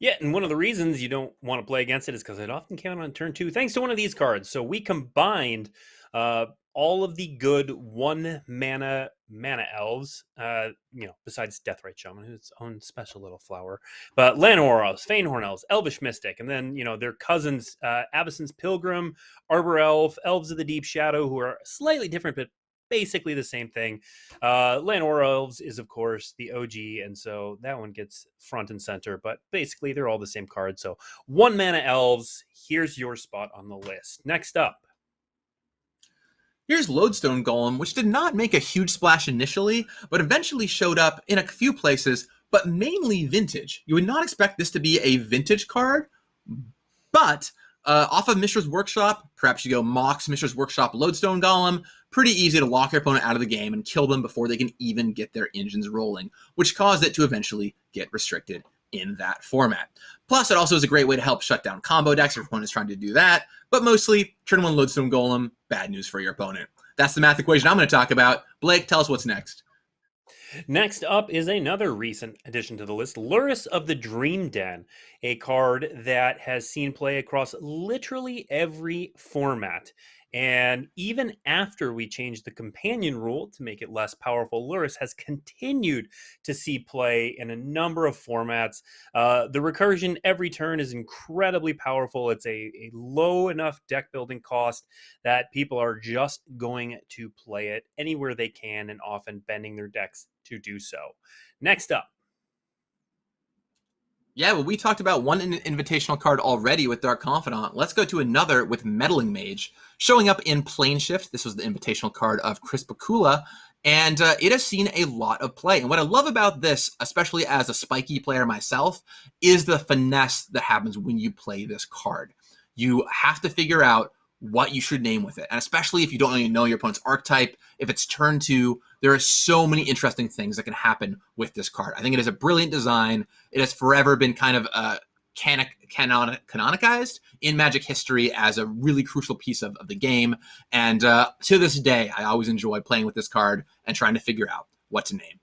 Yeah, and one of the reasons you don't want to play against it is because it often came out on turn 2, thanks to one of these cards. So we combined all of the good 1 mana elves, besides Deathrite Shaman, who's its own special little flower. But Llanowar, Fainhorn Elves, Elvish Mystic, and then, their cousins, Avacyn's Pilgrim, Arbor Elf, Elves of the Deep Shadow, who are slightly different, but basically the same thing. Llanowar Elves is, of course, the OG, and so that one gets front and center, but basically they're all the same card. So 1 mana Elves, here's your spot on the list. Next up.
Here's Lodestone Golem, which did not make a huge splash initially, but eventually showed up in a few places, but mainly Vintage. You would not expect this to be a Vintage card, but off of Mishra's Workshop, perhaps you go Mox, Mishra's Workshop, Lodestone Golem. Pretty easy to lock your opponent out of the game and kill them before they can even get their engines rolling, which caused it to eventually get restricted in that format. Plus, it also is a great way to help shut down combo decks if your opponent is trying to do that, but mostly, turn 1 Lodestone Golem, bad news for your opponent. That's the math equation I'm going to talk about. Blake, tell us what's next.
Next up is another recent addition to the list, Lurrus of the Dream Den, a card that has seen play across literally every format. And even after we changed the companion rule to make it less powerful, Lurrus has continued to see play in a number of formats. The recursion every turn is incredibly powerful. It's a low enough deck building cost that people are just going to play it anywhere they can and often bending their decks to do so. Next up.
Yeah, well, we talked about one invitational card already with Dark Confidant. Let's go to another with Meddling Mage. Showing up in Planeshift, this was the invitational card of Chris Bakula, and it has seen a lot of play. And what I love about this, especially as a spiky player myself, is the finesse that happens when you play this card. You have to figure out what you should name with it. And especially if you don't even know your opponent's archetype, if it's turn 2, there are so many interesting things that can happen with this card. I think it is a brilliant design. It has forever been kind of canonicized in Magic history as a really crucial piece of the game. And to this day, I always enjoy playing with this card and trying to figure out what to name.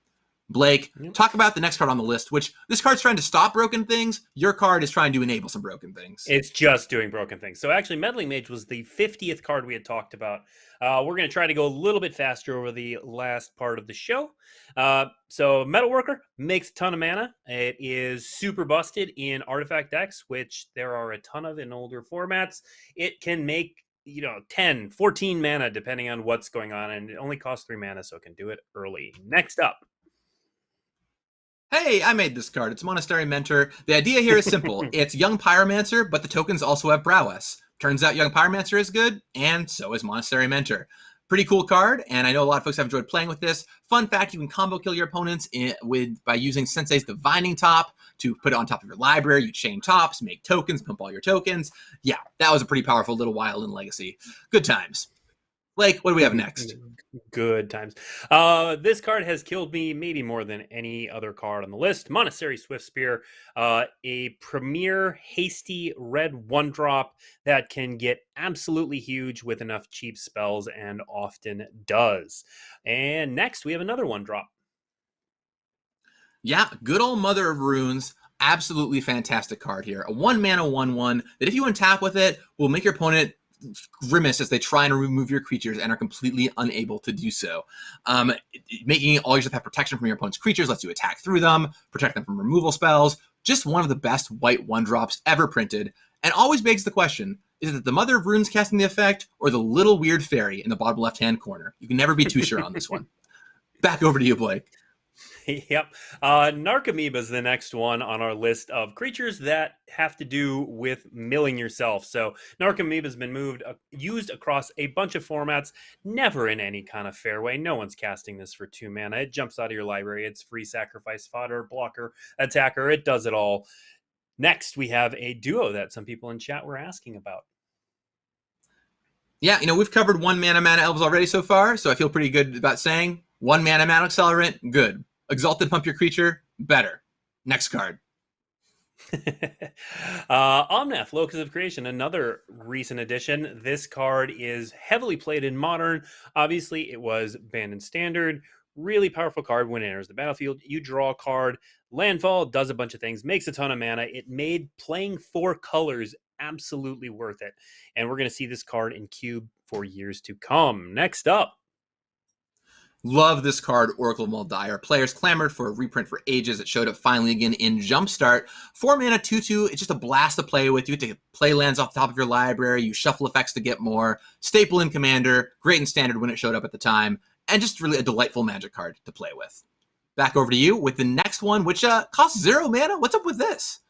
Blake, talk about the next card on the list, which this card's trying to stop broken things. Your card is trying to enable some broken things.
It's just doing broken things. So actually, Meddling Mage was the 50th card we had talked about. We're going to try to go a little bit faster over the last part of the show. So Metalworker makes a ton of mana. It is super busted in artifact decks, which there are a ton of in older formats. It can make 10, 14 mana, depending on what's going on, and it only costs 3 mana, so it can do it early. Next up.
Hey, I made this card. It's Monastery Mentor. The idea here is simple. It's Young Pyromancer, but the tokens also have prowess. Turns out Young Pyromancer is good, and so is Monastery Mentor. Pretty cool card, and I know a lot of folks have enjoyed playing with this. Fun fact, you can combo kill your opponents by using Sensei's Divining Top to put it on top of your library. You chain tops, make tokens, pump all your tokens. Yeah, that was a pretty powerful little while in Legacy. Good times. Blake, what do we have next?
Good times. This card has killed me maybe more than any other card on the list. Monastery Swiftspear, a premier hasty red 1-drop that can get absolutely huge with enough cheap spells and often does. And next we have another 1-drop.
Yeah, good old Mother of Runes. Absolutely fantastic card here. A 1-mana 1/1 that if you untap with it will make your opponent grimace as they try and remove your creatures and are completely unable to do so. Making all your stuff have protection from your opponent's creatures lets you attack through them, protect them from removal spells. Just one of the best white 1-drops ever printed, and always begs the question, is it the Mother of Runes casting the effect or the little weird fairy in the bottom left-hand corner? You can never be too sure on this one. Back over to you, Blake.
Yep. Narc Amoeba is the next one on our list of creatures that have to do with milling yourself. So Narc Amoeba has been used across a bunch of formats, never in any kind of fair way. No one's casting this for 2 mana. It jumps out of your library. It's free sacrifice, fodder, blocker, attacker. It does it all. Next, we have a duo that some people in chat were asking about.
Yeah, we've covered 1-mana mana elves already so far, so I feel pretty good about saying 1-mana mana accelerant, good. Exalted Pump Your Creature, better. Next card.
Omnath, Locus of Creation, another recent addition. This card is heavily played in Modern. Obviously, it was banned in Standard. Really powerful card. When it enters the battlefield, you draw a card. Landfall does a bunch of things, makes a ton of mana. It made playing 4 colors absolutely worth it. And we're going to see this card in Cube for years to come. Next up.
Love this card, Oracle of Muldiar. Players clamored for a reprint for ages. It showed up finally again in Jumpstart. 4-mana 2/2. It's just a blast to play with. You get to play lands off the top of your library. You shuffle effects to get more. Staple in Commander. Great in Standard when it showed up at the time. And just really a delightful Magic card to play with. Back over to you with the next one, which costs 0 mana. What's up with this?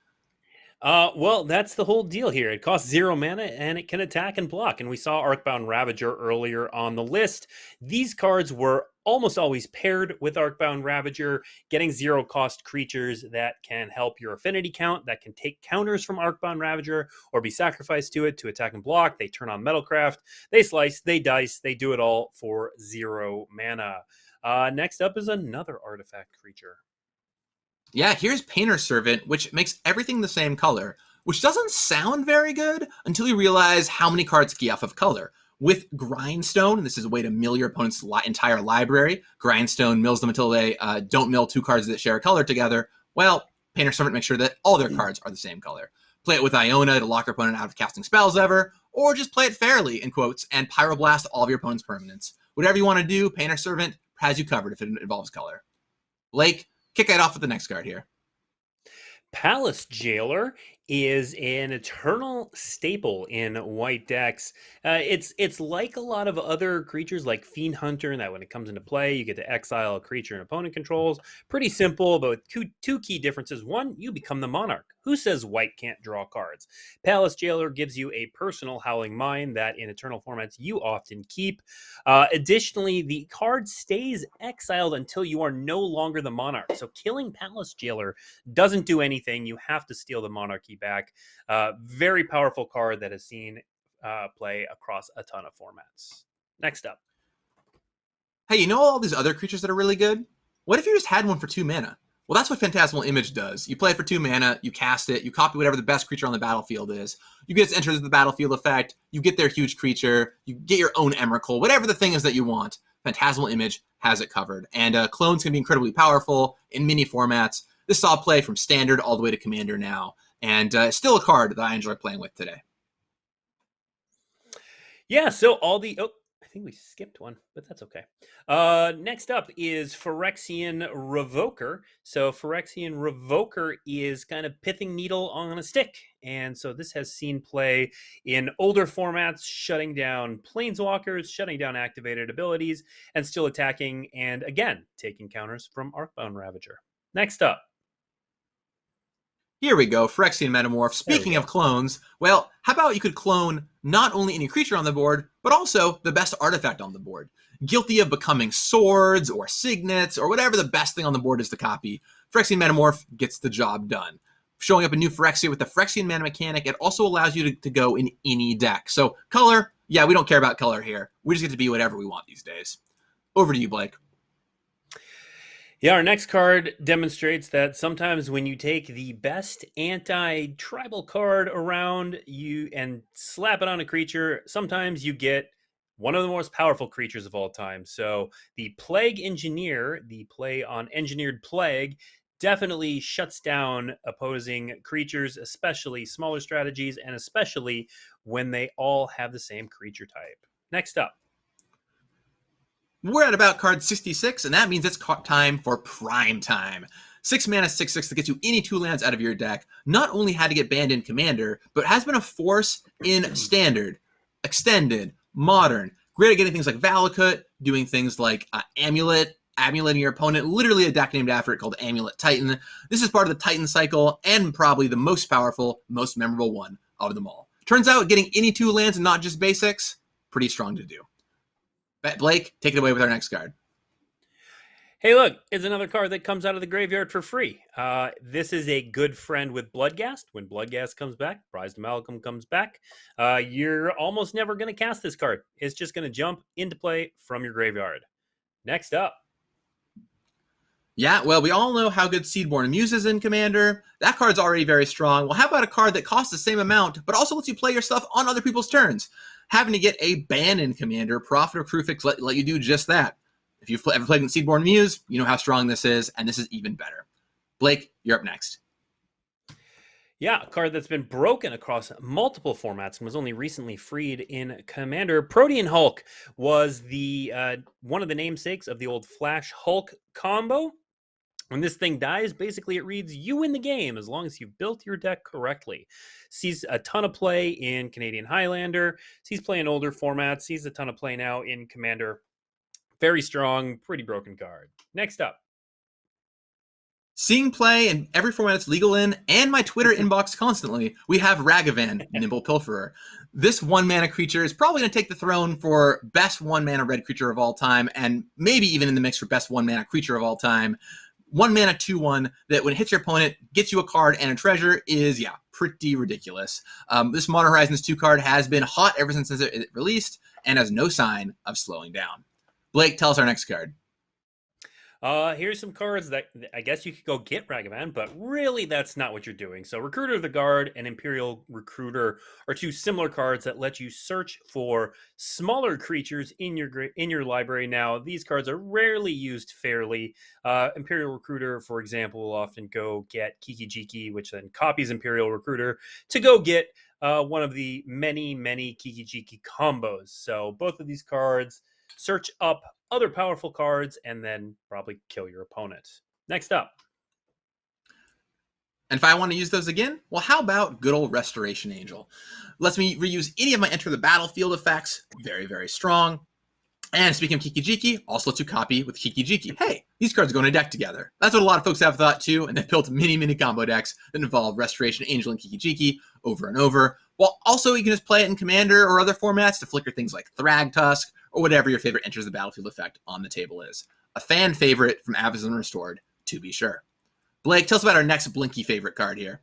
Well, that's the whole deal here. It costs 0 mana and it can attack and block. And we saw Arcbound Ravager earlier on the list. These cards were almost always paired with Arcbound Ravager, getting 0-cost creatures that can help your affinity count, that can take counters from Arcbound Ravager or be sacrificed to it to attack and block. They turn on Metalcraft, they slice, they dice, they do it all for 0 mana. Next up is another artifact creature.
Yeah, here's Painter's Servant, which makes everything the same color, which doesn't sound very good until you realize how many cards key off of color. With Grindstone, this is a way to mill your opponent's entire library. Grindstone mills them until they don't mill 2 cards that share a color together. Well, Painter's Servant makes sure that all their cards are the same color. Play it with Iona to lock your opponent out of casting spells ever, or just play it fairly, in quotes, and pyroblast all of your opponent's permanents. Whatever you want to do, Painter's Servant has you covered if it involves color. Blake, kick it off with the next card here.
Palace Jailer is an eternal staple in white decks. It's like a lot of other creatures like Fiend Hunter, and that when it comes into play, you get to exile a creature an opponent controls. Pretty simple, but with two key differences. One, you become the monarch. Who says white can't draw cards? Palace Jailer gives you a personal Howling Mind that in eternal formats you often keep. Additionally, the card stays exiled until you are no longer the monarch. So killing Palace Jailer doesn't do anything. You have to steal the monarchy back. Very powerful card that has seen play across a ton of formats. Next up.
Hey, you know all these other creatures that are really good? What if you just had one for 2 mana? Well, that's what Phantasmal Image does. You play it for 2 mana, you cast it, you copy whatever the best creature on the battlefield is. You get its enters the battlefield effect, you get their huge creature, you get your own Emerical, whatever the thing is that you want. Phantasmal Image has it covered. And clones can be incredibly powerful in many formats. This saw play from Standard all the way to Commander now. And still a card that I enjoy playing with today.
Yeah, so all the... Oh, I think we skipped one, but that's okay. Next up is Phyrexian Revoker. So Phyrexian Revoker is kind of Pithing Needle on a stick. And so this has seen play in older formats, shutting down Planeswalkers, shutting down activated abilities, and still attacking, and again, taking counters from Arcbound Ravager. Next up.
Here we go, Phyrexian Metamorph. Speaking of clones, well, how about you could clone not only any creature on the board, but also the best artifact on the board. Guilty of becoming swords or signets or whatever the best thing on the board is to copy, Phyrexian Metamorph gets the job done. Showing up a new Phyrexia with the Phyrexian mana mechanic, it also allows you to go in any deck. So color, yeah, we don't care about color here. We just get to be whatever we want these days. Over to you, Blake.
Yeah, our next card demonstrates that sometimes when you take the best anti-tribal card around you and slap it on a creature, sometimes you get one of the most powerful creatures of all time. So the Plague Engineer, the play on Engineered Plague, definitely shuts down opposing creatures, especially smaller strategies, and especially when they all have the same creature type. Next up.
We're at about card 66, and that means it's time for Prime Time. 6 mana, 6/6 that gets you any 2 lands out of your deck. Not only had to get banned in Commander, but has been a force in Standard, Extended, Modern. Great at getting things like Valakut, doing things like Amuleting your opponent, literally a deck named after it called Amulet Titan. This is part of the Titan cycle, and probably the most powerful, most memorable one of them all. Turns out getting any 2 lands and not just basics, pretty strong to do. Blake, take it away with our next card.
Hey, look, it's another card that comes out of the graveyard for free. This is a good friend with Bloodghast. When Bloodghast comes back, Prized Amalgam comes back, you're almost never going to cast this card. It's just going to jump into play from your graveyard. Next up.
Yeah, well, we all know how good Seedborn Muse is in Commander. That card's already very strong. Well, how about a card that costs the same amount, but also lets you play your stuff on other people's turns? Having to get a ban in Commander, Prophet of Crufix let you do just that. If you've ever played in Seedborn Muse, you know how strong this is, and this is even better. Blake, you're up next.
Yeah, a card that's been broken across multiple formats and was only recently freed in Commander. Protean Hulk was the one of the namesakes of the old Flash Hulk combo. When this thing dies, basically it reads, you win the game as long as you built your deck correctly. Sees a ton of play in Canadian Highlander. Sees play in older formats. Sees a ton of play now in Commander. Very strong, pretty broken card. Next up.
Seeing play in every format it's legal in, and my Twitter inbox constantly, we have Ragavan, Nimble Pilferer. This 1-mana creature is probably going to take the throne for best 1-mana red creature of all time, and maybe even in the mix for best 1-mana creature of all time. 1 mana 2/1 that when it hits your opponent gets you a card and a treasure is, yeah, pretty ridiculous. This Modern Horizons 2 card has been hot ever since it released and has no sign of slowing down. Blake, tell us our next card.
Here's some cards that I guess you could go get Ragavan, but really that's not what you're doing. So Recruiter of the Guard and Imperial Recruiter are 2 similar cards that let you search for smaller creatures in your library. Now, these cards are rarely used fairly. Imperial Recruiter, for example, will often go get Kiki Jiki, which then copies Imperial Recruiter to go get one of the many Kiki Jiki combos. So both of these cards search up other powerful cards and then probably kill your opponent. Next up.
And if I want to use those again, well, how about good old Restoration Angel? Lets me reuse any of my Enter the Battlefield effects. Very strong. And speaking of Kiki Jiki, also lets you copy with Kiki Jiki. Hey, these cards go in a deck together. That's what a lot of folks have thought too, and they've built many combo decks that involve Restoration Angel and Kiki Jiki over and over. Well, also you can just play it in Commander or other formats to flicker things like Thragtusk or whatever your favorite Enters the Battlefield effect on the table is. A fan favorite from Avacyn Restored, to be sure. Blake, tell us about our next Blinky favorite card here.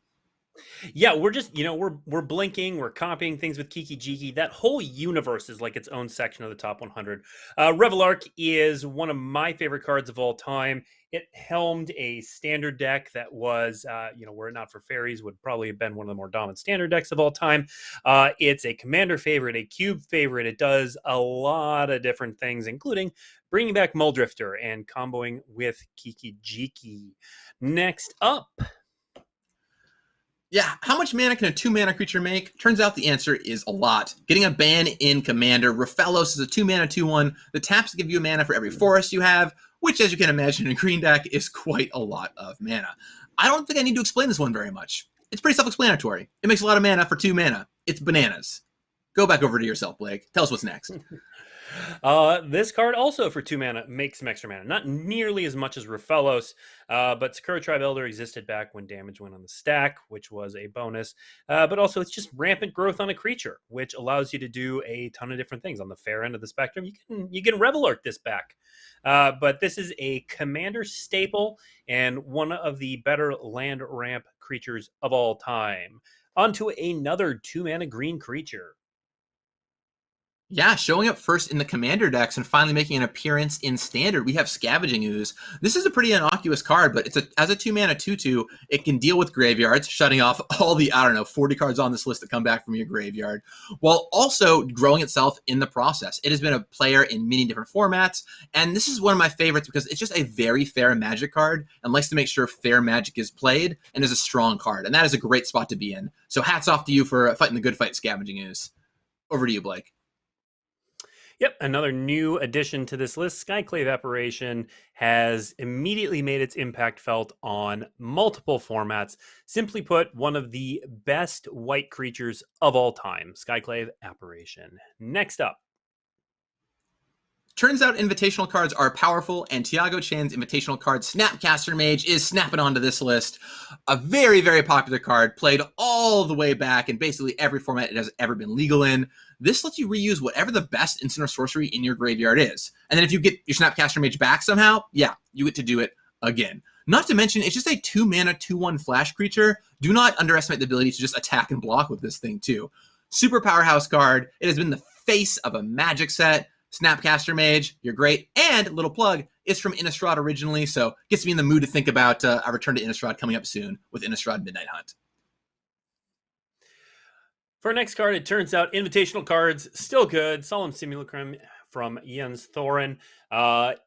Yeah, we're just, we're blinking, we're copying things with Kiki Jiki. That whole universe is like its own section of the top 100. Revelark is one of my favorite cards of all time. It helmed a standard deck that was, were it not for fairies, would probably have been one of the more dominant standard decks of all time. It's a commander favorite, a cube favorite. It does a lot of different things, including bringing back Muldrifter and comboing with Kiki Jiki. Next up,
Yeah, how much mana can a 2-mana creature make? Turns out the answer is a lot. Getting a ban in Commander, Raphalos is a 2-mana 2/1 that taps to give you a mana for every forest you have, which, as you can imagine, in a green deck is quite a lot of mana. I don't think I need to explain this one very much. It's pretty self-explanatory. It makes a lot of mana for 2 mana. It's bananas. Go back over to yourself, Blake. Tell us what's next.
This card also for 2 mana makes some extra mana. Not nearly as much as Raphalos, but Sakura Tribe Elder existed back when damage went on the stack, which was a bonus. But also, it's just rampant growth on a creature, which allows you to do a ton of different things. On the fair end of the spectrum, you can Revelark this back. But this is a commander staple and one of the better land ramp creatures of all time. Onto another 2 mana green creature.
Yeah, showing up first in the commander decks and finally making an appearance in standard, we have Scavenging Ooze. This is a pretty innocuous card, but as a 2-mana 2/2, it can deal with graveyards, shutting off all the, 40 cards on this list that come back from your graveyard, while also growing itself in the process. It has been a player in many different formats, and this is one of my favorites because it's just a very fair Magic card and likes to make sure fair Magic is played and is a strong card, and that is a great spot to be in. So hats off to you for fighting the good fight, Scavenging Ooze. Over to you, Blake.
Yep, another new addition to this list. Skyclave Apparition has immediately made its impact felt on multiple formats. Simply put, one of the best white creatures of all time. Skyclave Apparition. Next up.
Turns out invitational cards are powerful, and Tiago Chan's invitational card, Snapcaster Mage, is snapping onto this list. A very, very popular card, played all the way back in basically every format it has ever been legal in. This lets you reuse whatever the best instant or sorcery in your graveyard is. And then if you get your Snapcaster Mage back somehow, yeah, you get to do it again. Not to mention, it's just a 2-mana 2/1 flash creature. Do not underestimate the ability to just attack and block with this thing, too. Super powerhouse card. It has been the face of a Magic set. Snapcaster Mage, you're great. And little plug, it's from Innistrad originally, so gets me in the mood to think about a return to Innistrad coming up soon with Innistrad Midnight Hunt.
For our next card, it turns out invitational cards still good. Solemn Simulacrum from Jens Thorin.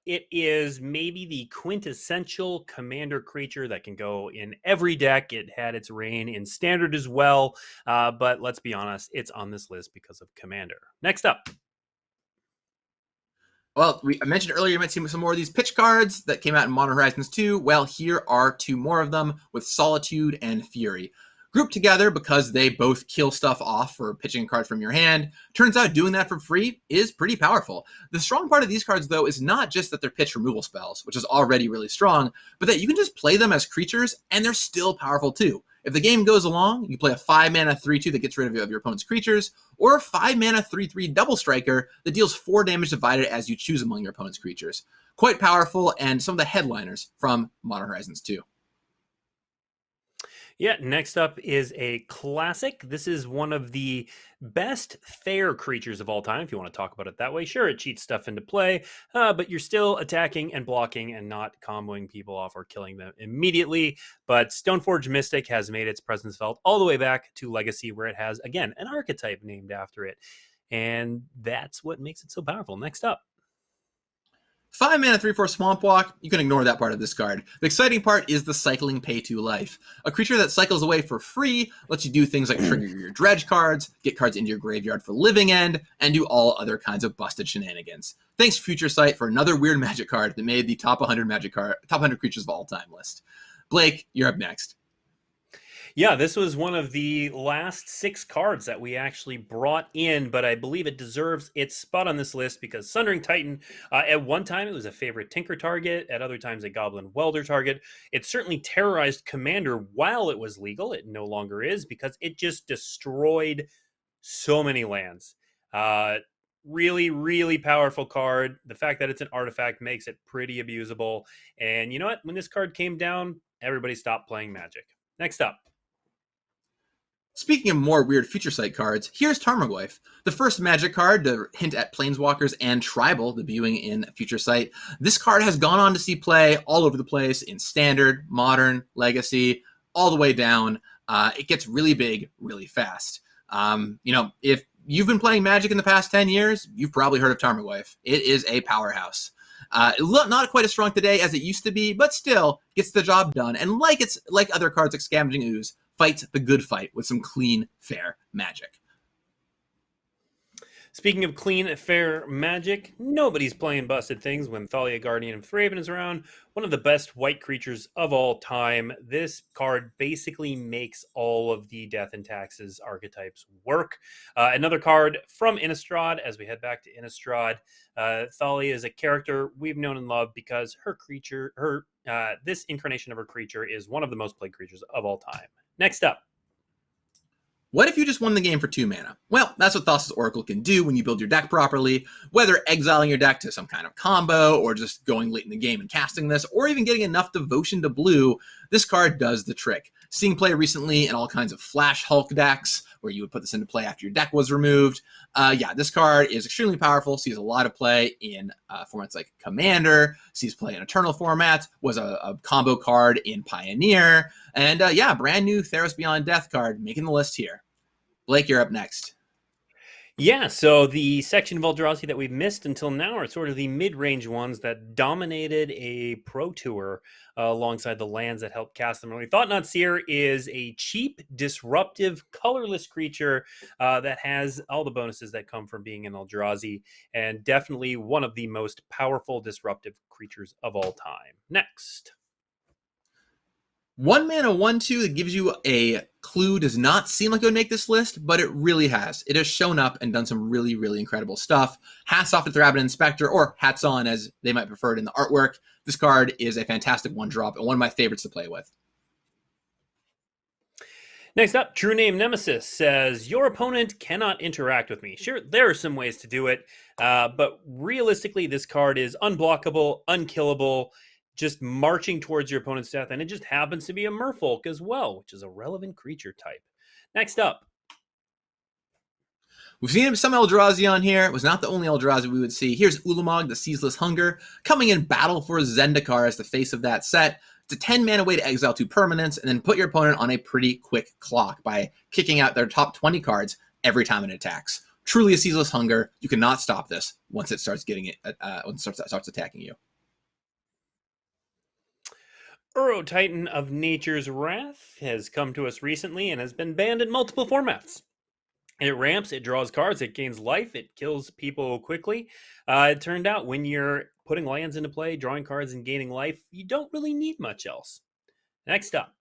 It is maybe the quintessential commander creature that can go in every deck. It had its reign in standard as well, but let's be honest, it's on this list because of commander. Next up.
Well, I mentioned earlier you might see some more of these pitch cards that came out in Modern Horizons 2. Well, here are 2 more of them with Solitude and Fury. Grouped together because they both kill stuff off for pitching a card from your hand. Turns out doing that for free is pretty powerful. The strong part of these cards, though, is not just that they're pitch removal spells, which is already really strong, but that you can just play them as creatures and they're still powerful too. If the game goes along, you play a 5-mana 3/2 that gets rid of your opponent's creatures, or a 5-mana 3/3 double striker that deals 4 damage divided as you choose among your opponent's creatures. Quite powerful, and some of the headliners from Modern Horizons 2.
Yeah, next up is a classic. This is one of the best fair creatures of all time, if you want to talk about it that way. Sure, it cheats stuff into play, but you're still attacking and blocking and not comboing people off or killing them immediately. But Stoneforge Mystic has made its presence felt all the way back to Legacy, where it has, again, an archetype named after it. And that's what makes it so powerful. Next up.
5-mana 3/4 Swamp Walk, you can ignore that part of this card. The exciting part is the cycling pay to life. A creature that cycles away for free lets you do things like trigger your dredge cards, get cards into your graveyard for Living End, and do all other kinds of busted shenanigans. Thanks Future Sight for another weird Magic card that made the top 100 creatures of all time list. Blake, you're up next.
Yeah, this was one of the last 6 cards that we actually brought in, but I believe it deserves its spot on this list because Sundering Titan, at one time, it was a favorite Tinker target. At other times, a Goblin Welder target. It certainly terrorized Commander while it was legal. It no longer is because it just destroyed so many lands. Really, really powerful card. The fact that it's an artifact makes it pretty abusable. And you know what? When this card came down, everybody stopped playing Magic. Next up.
Speaking of more weird Future Sight cards, here's Tarmogoyf, the first Magic card to hint at Planeswalkers and Tribal, debuting in Future Sight. This card has gone on to see play all over the place in Standard, Modern, Legacy, all the way down. It gets really big, really fast. If you've been playing Magic in the past 10 years, you've probably heard of Tarmogoyf. It is a powerhouse. Not quite as strong today as it used to be, but still gets the job done. And like other cards like Scavenging Ooze, fights the good fight with some clean, fair magic.
Speaking of clean, fair magic, nobody's playing busted things when Thalia, Guardian of Thraben is around. One of the best white creatures of all time. This card basically makes all of the Death and Taxes archetypes work. Another card from Innistrad, as we head back to Innistrad. Thalia is a character we've known and loved because this incarnation of her creature is one of the most played creatures of all time. Next up.
What if you just won the game for 2 mana? Well, that's what Thassa's Oracle can do when you build your deck properly. Whether exiling your deck to some kind of combo, or just going late in the game and casting this, or even getting enough devotion to blue, this card does the trick. Seeing play recently in all kinds of Flash Hulk decks, where you would put this into play after your deck was removed. This card is extremely powerful, sees a lot of play in formats like Commander, sees play in Eternal formats, was a combo card in Pioneer, and brand new Theros Beyond Death card making the list here. Blake, you're up next.
Yeah, so the section of Eldrazi that we've missed until now are sort of the mid-range ones that dominated a Pro Tour alongside the lands that helped cast them early. Thought-Knot Seer is a cheap, disruptive, colorless creature that has all the bonuses that come from being an Eldrazi, and definitely one of the most powerful, disruptive creatures of all time. Next.
1 mana, 1/2 that gives you a clue does not seem like it would make this list, but it really has. It has shown up and done some really, really incredible stuff. Hats off to Thraben Inspector, or hats on as they might prefer it in the artwork. This card is a fantastic 1-drop and one of my favorites to play with.
Next up, True Name Nemesis says, your opponent cannot interact with me. Sure, there are some ways to do it, but realistically, this card is unblockable, unkillable, just marching towards your opponent's death, and it just happens to be a merfolk as well, which is a relevant creature type. Next up.
We've seen some Eldrazi on here. It was not the only Eldrazi we would see. Here's Ulamog, the Ceaseless Hunger, coming in battle for Zendikar as the face of that set. It's a 10 mana way to exile 2 permanents and then put your opponent on a pretty quick clock by kicking out their top 20 cards every time it attacks. Truly a Ceaseless Hunger. You cannot stop this once it starts starts attacking you.
Uro Titan of Nature's Wrath has come to us recently and has been banned in multiple formats. It ramps, it draws cards, it gains life, it kills people quickly. It turned out when you're putting lands into play, drawing cards, and gaining life, you don't really need much else. Next up.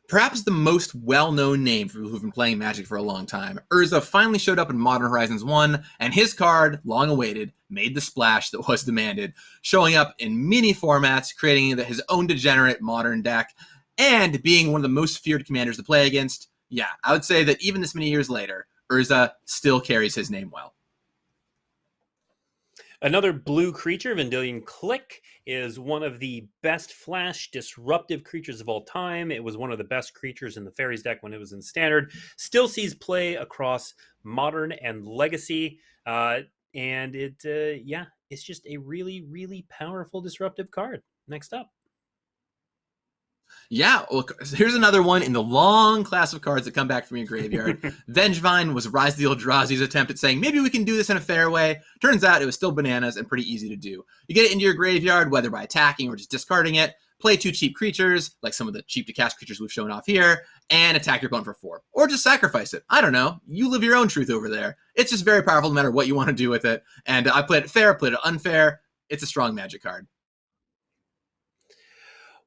Perhaps the most well-known name for people who've been playing Magic for a long time. Urza finally showed up in Modern Horizons 1, and his card, long awaited, made the splash that was demanded, showing up in many formats, creating his own degenerate modern deck, and being one of the most feared commanders to play against. Yeah, I would say that even this many years later, Urza still carries his name well.
Another blue creature, Vendilion Click, is one of the best flash disruptive creatures of all time. It was one of the best creatures in the Fairies deck when it was in Standard. Still sees play across Modern and Legacy. And it's just a really, really powerful disruptive card. Next up.
Yeah, well, here's another one in the long class of cards that come back from your graveyard. Vengevine was Rise of the Eldrazi's attempt at saying, maybe we can do this in a fair way. Turns out it was still bananas and pretty easy to do. You get it into your graveyard, whether by attacking or just discarding it, play 2 cheap creatures, like some of the cheap to cast creatures we've shown off here, and attack your opponent for 4. Or just sacrifice it. I don't know. You live your own truth over there. It's just very powerful no matter what you want to do with it. And I played it fair, played it unfair. It's a strong Magic card.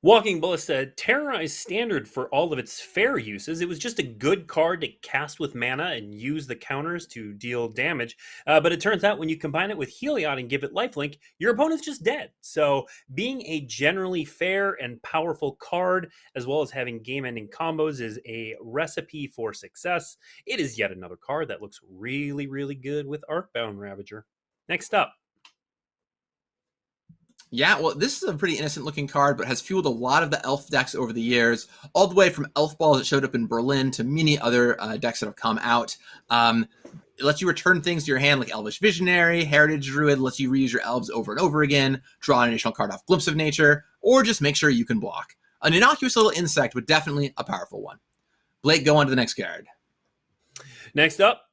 Walking Ballista terrorized Standard for all of its fair uses. It was just a good card to cast with mana and use the counters to deal damage. But it turns out when you combine it with Heliod and give it lifelink, your opponent's just dead. So being a generally fair and powerful card, as well as having game-ending combos, is a recipe for success. It is yet another card that looks really, really good with Arcbound Ravager. Next up.
Yeah, well, this is a pretty innocent looking card, but has fueled a lot of the elf decks over the years, all the way from elf balls that showed up in Berlin to many other decks that have come out. It lets you return things to your hand like Elvish Visionary, Heritage Druid, lets you reuse your elves over and over again, draw an additional card off Glimpse of Nature, or just make sure you can block. An innocuous little insect, but definitely a powerful one. Blake, go on to the next card.
Next up,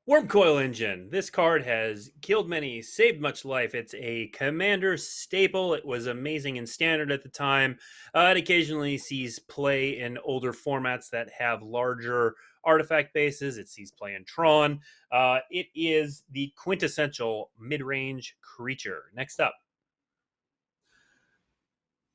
Wormcoil Engine. This card has killed many, saved much life. It's a commander staple. It was amazing in standard at the time. It occasionally sees play in older formats that have larger artifact bases. It sees play in Tron. It is the quintessential mid-range creature. Next up.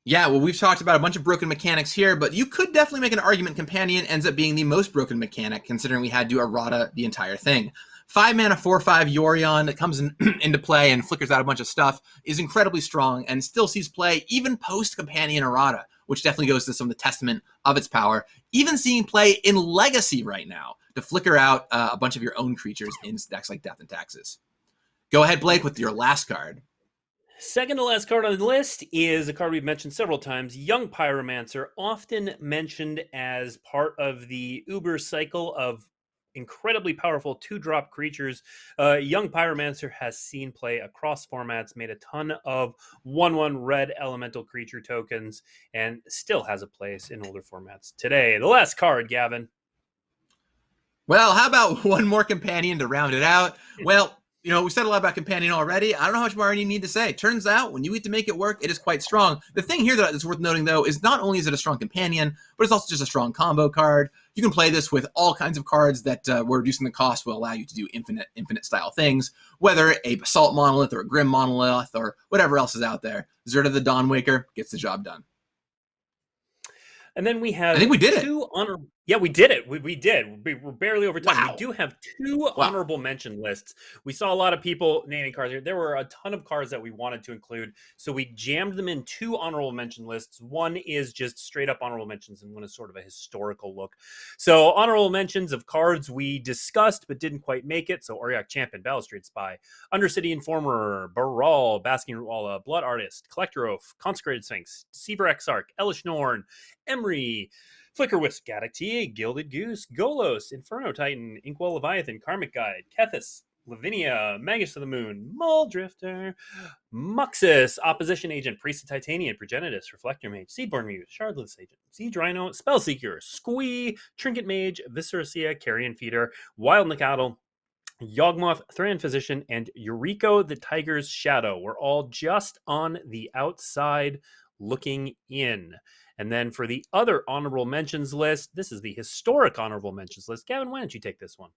Yeah, well, we've talked about a bunch of broken mechanics here, but you could definitely make an argument Companion ends up being the most broken mechanic, considering we had to errata the entire thing. 5 mana, 4/5 Yorion that comes into play and flickers out a bunch of stuff is incredibly strong and still sees play even post Companion errata, which definitely goes to some of the testament of its power. Even seeing play in Legacy right now to flicker out a bunch of your own creatures in decks like Death and Taxes. Go ahead, Blake, with your last card.
Second to last card on the list is a card we've mentioned several times, Young Pyromancer, often mentioned as part of the Uber cycle of incredibly powerful 2-drop creatures. Young Pyromancer has seen play across formats, made a ton of 1/1 red elemental creature tokens, and still has a place in older formats today. The last card, Gavin.
Well, how about one more Companion to round it out? Well, we said a lot about Companion already. I don't know how much more I need to say. Turns out, when you need to make it work, it is quite strong. The thing here that is worth noting, though, is not only is it a strong Companion, but it's also just a strong combo card. You can play this with all kinds of cards that were reducing the cost will allow you to do infinite style things, whether a Basalt Monolith or a Grim Monolith or whatever else is out there. Zerta the Dawnwaker gets the job done.
And then we have
I think we did it.
Yeah, we did it. We did. We're barely over time.
Wow.
We do have 2 honorable mention lists. We saw a lot of people naming cards here. There were a ton of cards that we wanted to include, so we jammed them in 2 honorable mention lists. One is just straight up honorable mentions, and one is sort of a historical look. So honorable mentions of cards we discussed but didn't quite make it. So Auriok Champion, Balustrade Spy, Undercity Informer, Baral, Basking Rwala, Blood Artist, Collector Oath, Consecrated Sphinx, Deceiver Exarch, Elish Norn, Emery, Flickerwisp, Gaddock, Gilded Goose, Golos, Inferno Titan, Inkwell Leviathan, Karmic Guide, Kethis, Lavinia, Magus of the Moon, Muldrifter, Muxus, Opposition Agent, Priest of Titanium, Progenitus, Reflector Mage, Seedborn Muse, Shardless Agent, Siege Rhino, Spellseeker, Squee, Trinket Mage, Visceracia, Carrion Feeder, Wild Nacatl, Yawgmoth, Thran Physician, and Eureka the Tiger's Shadow. We're all just on the outside looking in. And then for the other honorable mentions list, this is the historic honorable mentions list. Gavin, why don't you take this one?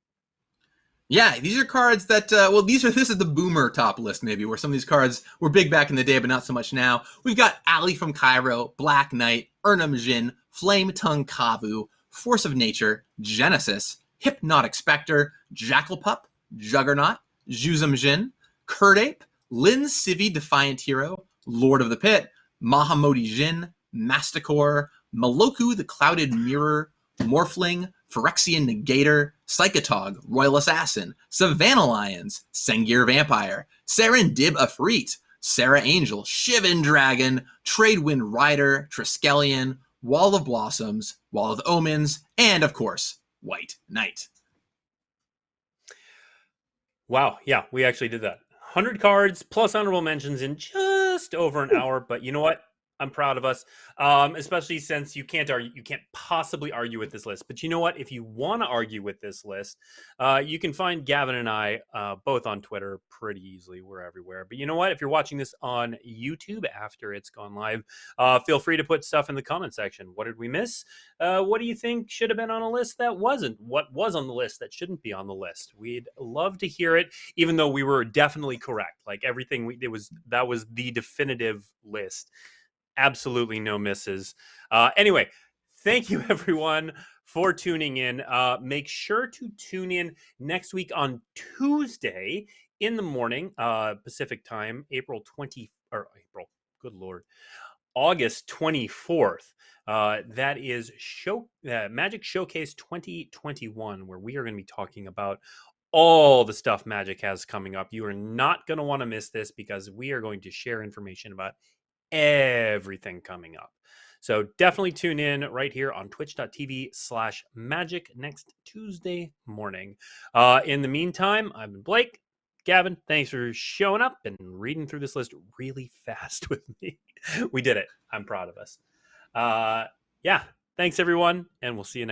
Yeah, these are cards that, this is the boomer top list, maybe, where some of these cards were big back in the day, but not so much now. We've got Ali from Cairo, Black Knight, Urnam Jin, Flame Tongue Kavu, Force of Nature, Genesis, Hypnotic Spectre, Jackal Pup, Juggernaut, Juzam Jin, Kurdape, Lin Civi Defiant Hero, Lord of the Pit, Mahamodi Jin, Masticore, Maloku the Clouded Mirror, Morphling, Phyrexian Negator, Psychotog, Royal Assassin, Savannah Lions, Sengir Vampire, Serendib Afreet, Sarah Angel, Shivan Dragon, Tradewind Rider, Triskelion, Wall of Blossoms, Wall of Omens, and, of course, White Knight.
Wow, yeah, we actually did that. 100 cards plus honorable mentions in just over an hour, but you know what? I'm proud of us, especially since you can't possibly argue with this list. But you know what? If you want to argue with this list, you can find Gavin and I both on Twitter pretty easily. We're everywhere. But you know what? If you're watching this on YouTube after it's gone live, feel free to put stuff in the comment section. What did we miss? What do you think should have been on a list that wasn't? What was on the list that shouldn't be on the list? We'd love to hear it, even though we were definitely correct. Like everything that was the definitive list. Absolutely no misses. Anyway, thank you everyone for tuning in. Make sure to tune in next week on Tuesday in the morning, Pacific time, August 24th. That is Magic Showcase 2021, where we are going to be talking about all the stuff Magic has coming up. You are not going to want to miss this because we are going to share information about everything coming up. So definitely tune in right here on twitch.tv/magic next Tuesday morning. In the meantime, I've been Blake. Gavin, thanks for showing up and reading through this list really fast with me. We did it. I'm proud of us. Yeah, thanks everyone, and we'll see you next